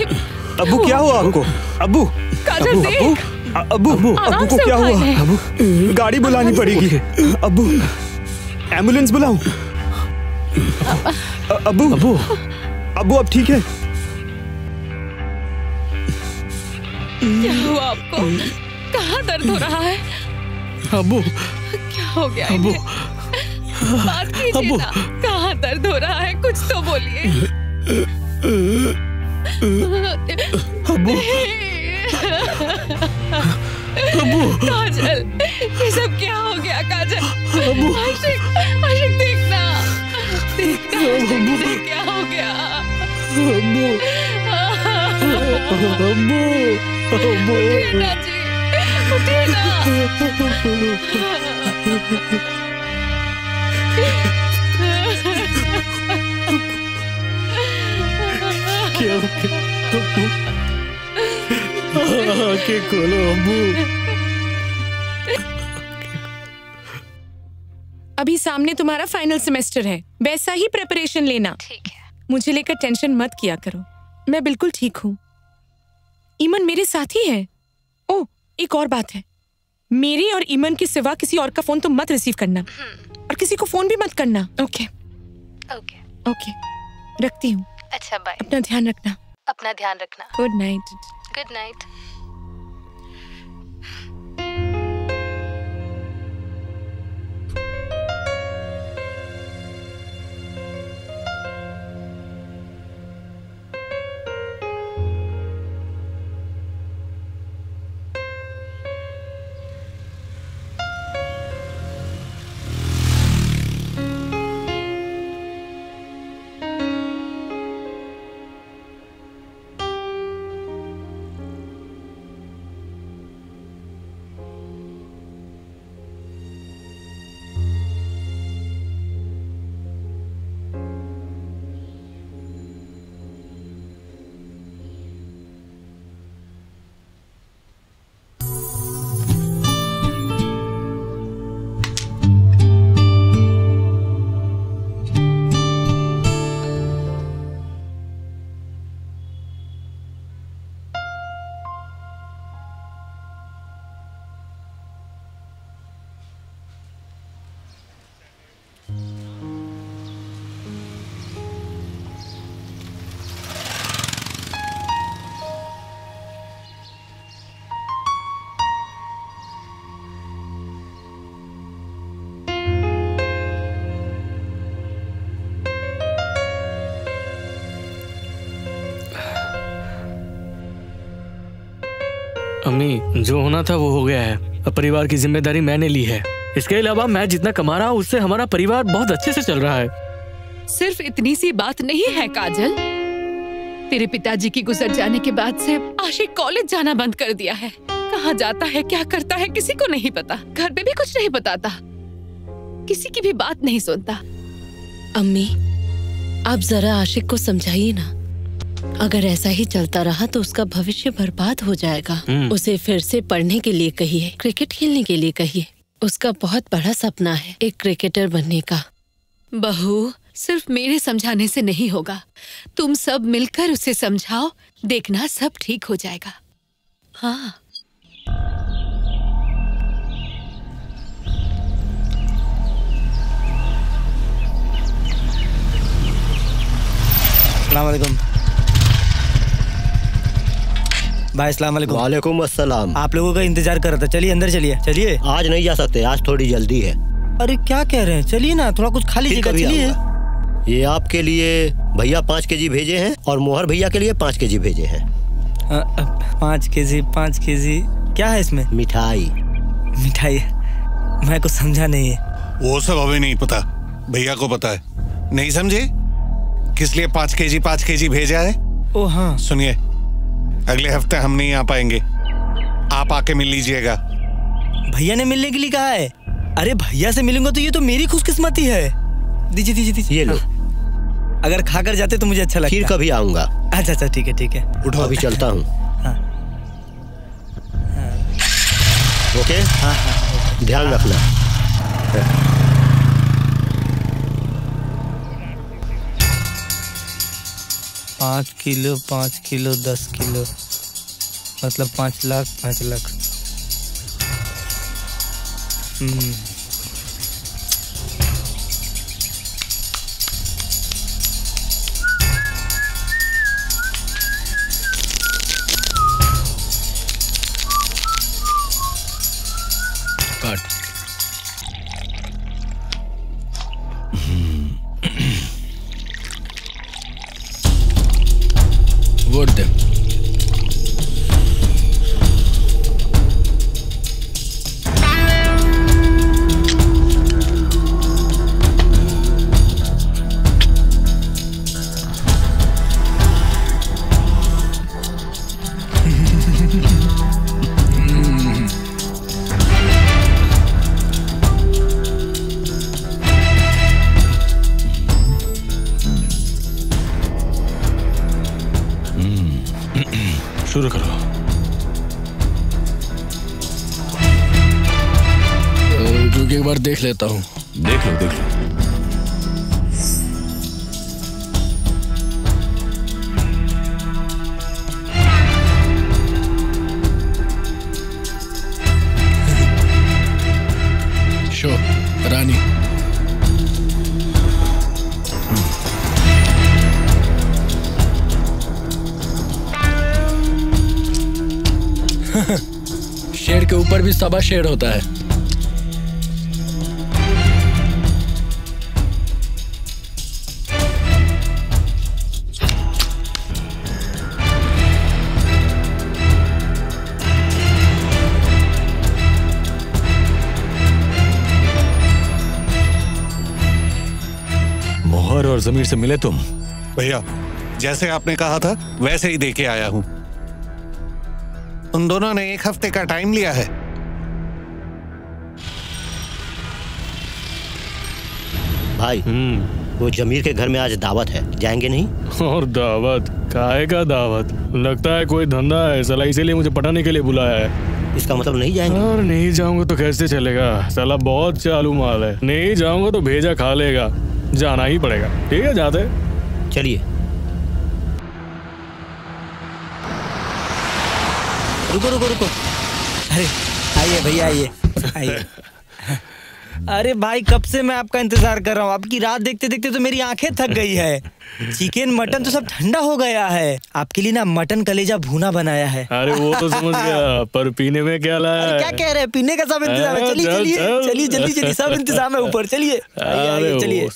क्या हुआ आपको? अब्बू काजल देख। अब्बू को क्या हुआ? अब्बू गाड़ी बुलानी पड़ेगी। अब्बू एम्बुलेंस बुलाऊं? अब्बू अब ठीक है? क्या हुआ आपको? कहाँ दर्द हो रहा है? अब्बू क्या हो गया इन्हें? बात कीजिए ना, कहाँ दर्द हो रहा है? कुछ तो बोलिए। काजल, ये सब क्या हो गया काजल? आशिक देखना इसे क्या हो गया? उठिए ना जी, उठिए ना। क्या आंखें खोलो अब्बू। अभी सामने तुम्हारा फाइनल सेमेस्टर है, वैसा ही प्रिपरेशन लेना। ठीक है। मुझे लेकर टेंशन मत किया करो, मैं बिल्कुल ठीक हूँ। ईमन मेरे साथ ही है। ओह, एक और बात है, मेरी और ईमन के सिवा किसी और का फोन तो मत रिसीव करना, और किसी को फोन भी मत करना। ओके ओके ओके, रखती हूँ। अच्छा बाय। अपना ध्यान रखना। अपना ध्यान रखना। Good night. Good night. अम्मी, जो होना था वो हो गया है। अब परिवार की जिम्मेदारी मैंने ली है। इसके अलावा मैं जितना कमा रहा हूँ उससे हमारा परिवार बहुत अच्छे से चल रहा है। सिर्फ इतनी सी बात नहीं है काजल, तेरे पिताजी की गुजर जाने के बाद से आशिक कॉलेज जाना बंद कर दिया है। कहाँ जाता है, क्या करता है, किसी को नहीं पता। घर पे भी कुछ नहीं बताता, किसी की भी बात नहीं सुनता। अम्मी, आप जरा आशिक को समझाइए ना। अगर ऐसा ही चलता रहा तो उसका भविष्य बर्बाद हो जाएगा। उसे फिर से पढ़ने के लिए कहिए, क्रिकेट खेलने के लिए कहिए। उसका बहुत बड़ा सपना है एक क्रिकेटर बनने का। बहू, सिर्फ मेरे समझाने से नहीं होगा, तुम सब मिलकर उसे समझाओ, देखना सब ठीक हो जाएगा। हाँ। अस्सलाम वालेकुम भाई। अस्सलाम वालेकुम। वालेकुम अस्सलाम। आप लोगों का इंतजार कर रहा था, चलिए अंदर चलिए। चलिए। आज नहीं जा सकते, आज थोड़ी जल्दी है। अरे क्या कह रहे हैं, चलिए ना, थोड़ा कुछ खा लीजिएगा। चलिए। ये आपके लिए भैया 5 केजी भेजे हैं और मोहर भैया के लिए 5 केजी भेजे हैं। 5 केजी क्या है इसमें? मिठाई। मिठाई? मैं कुछ समझा नहीं है। वो सब हमें नहीं पता, भैया को पता है। नहीं समझे किस लिए 5 केजी भेजा है? ओ हाँ। सुनिए, अगले हफ्ते हम नहीं आ पाएंगे, आप आके मिल लीजिएगा। भैया ने मिलने के लिए कहा है? अरे भैया से मिलूंगा तो ये तो मेरी खुशकिस्मती है। दीजिए। ये लो। अगर खाकर जाते तो मुझे अच्छा लगता। फिर कभी आऊंगा। अच्छा ठीक है। उठो, अभी चलता हूँ। हाँ। ओके। हाँ। ध्यान रखना। 5 किलो 10 किलो मतलब 5 लाख। Vote them. शुरू करो। क्योंकि एक बार देख लेता हूँ। देख लो। शो रानी। शेर के ऊपर भी सवा शेर होता है। मोहर और जमीर से मिले तुम? भैया जैसे आपने कहा था वैसे ही देके आया हूँ। उन दोनों ने 1 हफ्ते का टाइम लिया है। भाई वो जमीर के घर में आज दावत है, जाएंगे नहीं? और दावत? काहे का दावत? लगता है कोई धंधा है साला, इसीलिए मुझे पटाने के लिए बुलाया है। इसका मतलब नहीं जाएंगे? और नहीं जाऊंगा तो कैसे चलेगा, साला बहुत चालू माल है। नहीं जाऊंगा तो भेजा खा लेगा, जाना ही पड़ेगा। ठीक है जाते। चलिए। रुको। अरे आइए भैया, आइए। अरे भाई कब से मैं आपका इंतजार कर रहा हूँ। आपकी रात देखते देखते तो मेरी आंखें थक गई है। चिकन मटन तो सब ठंडा हो गया है। आपके लिए ना मटन कलेजा भूना बनाया है। अरे वो तो समझ गया, पर पीने में क्या लाया है? क्या कह रहे हैं? पीने का सब इंतजाम है। चलिए जल्दी सब इंतजाम है ऊपर। चलिए चलिए।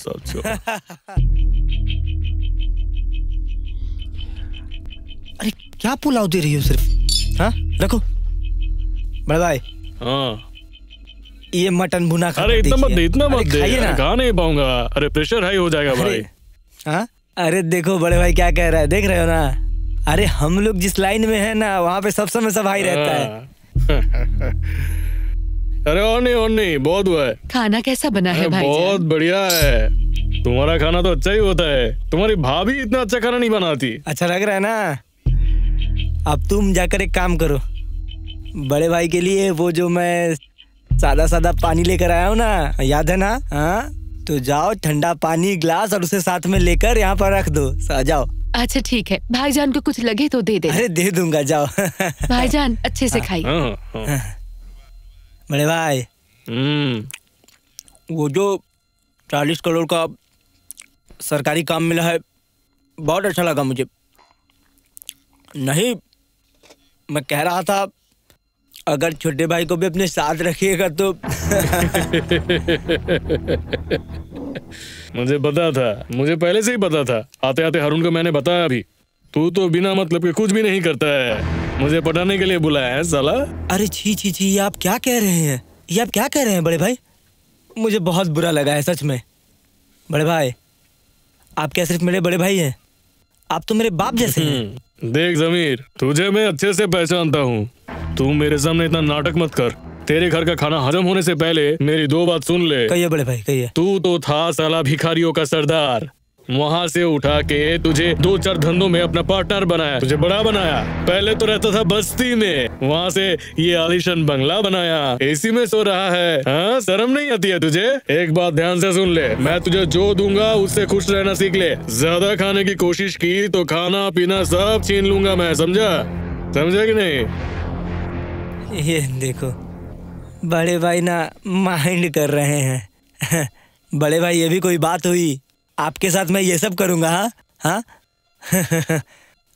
अरे क्या पुलाव दे रही हो सिर्फ? हाँ रखो बड़े भाई। हाँ ये मटन भुना खा। अरे इतना मत दे, खा नहीं पाऊंगा। अरे प्रेशर हाई हो जाएगा भाई। हाँ अरे देखो बड़े भाई क्या कह रहा है, देख रहे हो ना? अरे हम लोग जिस लाइन में है ना वहाँ पे सब समय सब हाई रहता है। अरे और नहीं बहुत हुआ है। खाना कैसा बना है भाई? बहुत बढ़िया है। तुम्हारा खाना तो अच्छा ही होता है। तुम्हारी भाभी इतना अच्छा खाना नहीं बनाती। अच्छा लग रहा है ना? अब तुम जाकर एक काम करो, बड़े भाई के लिए वो जो मैं सादा पानी लेकर आया हूँ ना, याद है ना? हाँ तो जाओ ठंडा पानी ग्लास और उसे साथ में लेकर यहाँ पर रख दो। जाओ। अच्छा ठीक है, भाईजान को कुछ लगे तो दे दे। अरे दे दूंगा, जाओ। भाईजान अच्छे से खाइए। बड़े भाई वो जो 40 करोड़ का सरकारी काम मिला है बहुत अच्छा लगा मुझे। नहीं मैं कह रहा था अगर छोटे भाई को भी अपने साथ रखिएगा तो मुझे पता था, मुझे पहले से ही पता था। आते आते हारून को मैंने बताया भी। तू तो बिना मतलब के कुछ भी नहीं करता है। मुझे पटाने के लिए बुलाया है साला। अरे छी छी छी, ये आप क्या कह रहे हैं? ये आप क्या कह रहे हैं बड़े भाई? मुझे बहुत बुरा लगा है सच में। बड़े भाई, आप क्या सिर्फ मेरे बड़े भाई हैं? आप तो मेरे बाप जैसे हैं। देख जमीर, तुझे मैं अच्छे से पहचानता हूँ। तू मेरे सामने इतना नाटक मत कर। तेरे घर का खाना हजम होने से पहले मेरी दो बात सुन ले। कहिए बड़े भाई, कहिए। तू तो था साला भिखारियों का सरदार। वहाँ से उठा के तुझे 2-4 धंधों में अपना पार्टनर बनाया, तुझे बड़ा बनाया। पहले तो रहता था बस्ती में, वहाँ से ये आलीशान बंगला बनाया, एसी में सो रहा है। हाँ, शर्म नहीं आती है तुझे? एक बात ध्यान से सुन ले, मैं तुझे जो दूंगा उससे खुश रहना सीख ले। ज्यादा खाने की कोशिश की तो खाना पीना सब छीन लूंगा मैं, समझा? समझा कि नहीं? ये देखो बड़े भाई ना माइंड कर रहे हैं। बड़े भाई, ये भी कोई बात हुई? आपके साथ मैं ये सब करूंगा? हाँ हाँ।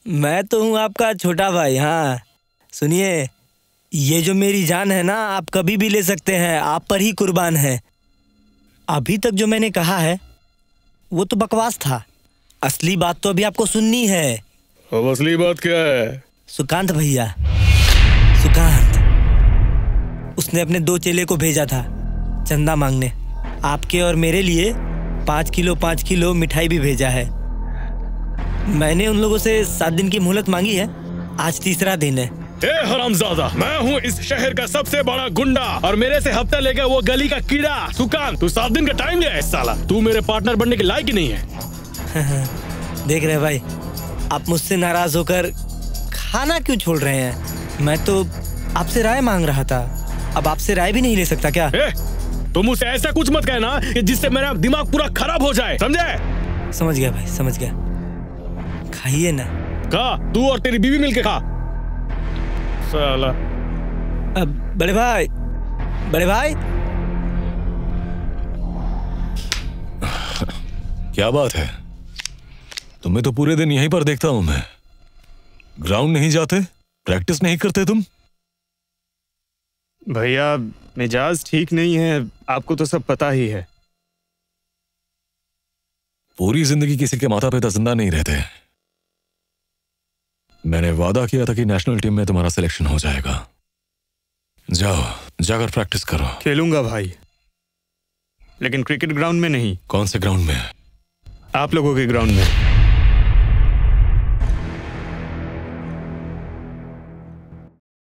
मैं तो हूँ आपका छोटा भाई। हाँ सुनिए, ये जो मेरी जान है ना, आप कभी भी ले सकते हैं, आप पर ही कुर्बान है। अभी तक जो मैंने कहा है वो तो बकवास था। असली बात तो अभी आपको सुननी है। अब असली बात क्या है? सुकांत भैया, सुकांत, उसने अपने 2 चेले को भेजा था चंदा मांगने। आपके और मेरे लिए 5 किलो मिठाई भी भेजा है। मैंने उन लोगों से 7 दिन की मोहलत मांगी है, आज 3रा दिन है। हरामजादा, मैं हूँ इस शहर का सबसे बड़ा गुंडा और मेरे से हफ्ता लेकर वो गली का कीड़ा सुकांत। तू 7 दिन का टाइम ले साला। तू मेरे पार्टनर बनने के लायक ही नहीं है। देख रहे भाई, आप मुझसे नाराज होकर खाना क्यों छोड़ रहे हैं? मैं तो आपसे राय मांग रहा था, अब आपसे राय भी नहीं ले सकता क्या? तुम मुझसे ऐसा कुछ मत कहना कि जिससे मेरा दिमाग पूरा खराब हो जाए, समझे? समझ गया भाई, समझ गया। खाइए ना। खा, तू और तेरी बीवी मिलके खा। साला। अब बड़े भाई, बड़े भाई। क्या बात है? तुम्हें तो पूरे दिन यहीं पर देखता हूं मैं। ग्राउंड नहीं जाते? प्रैक्टिस नहीं करते तुम? भैया मिजाज ठीक नहीं है, आपको तो सब पता ही है। पूरी जिंदगी किसी के माता पिता जिंदा नहीं रहते। मैंने वादा किया था कि नेशनल टीम में तुम्हारा सिलेक्शन हो जाएगा। जाओ, जाकर प्रैक्टिस करो। खेलूंगा भाई, लेकिन क्रिकेट ग्राउंड में नहीं। कौन से ग्राउंड में? आप लोगों के ग्राउंड में।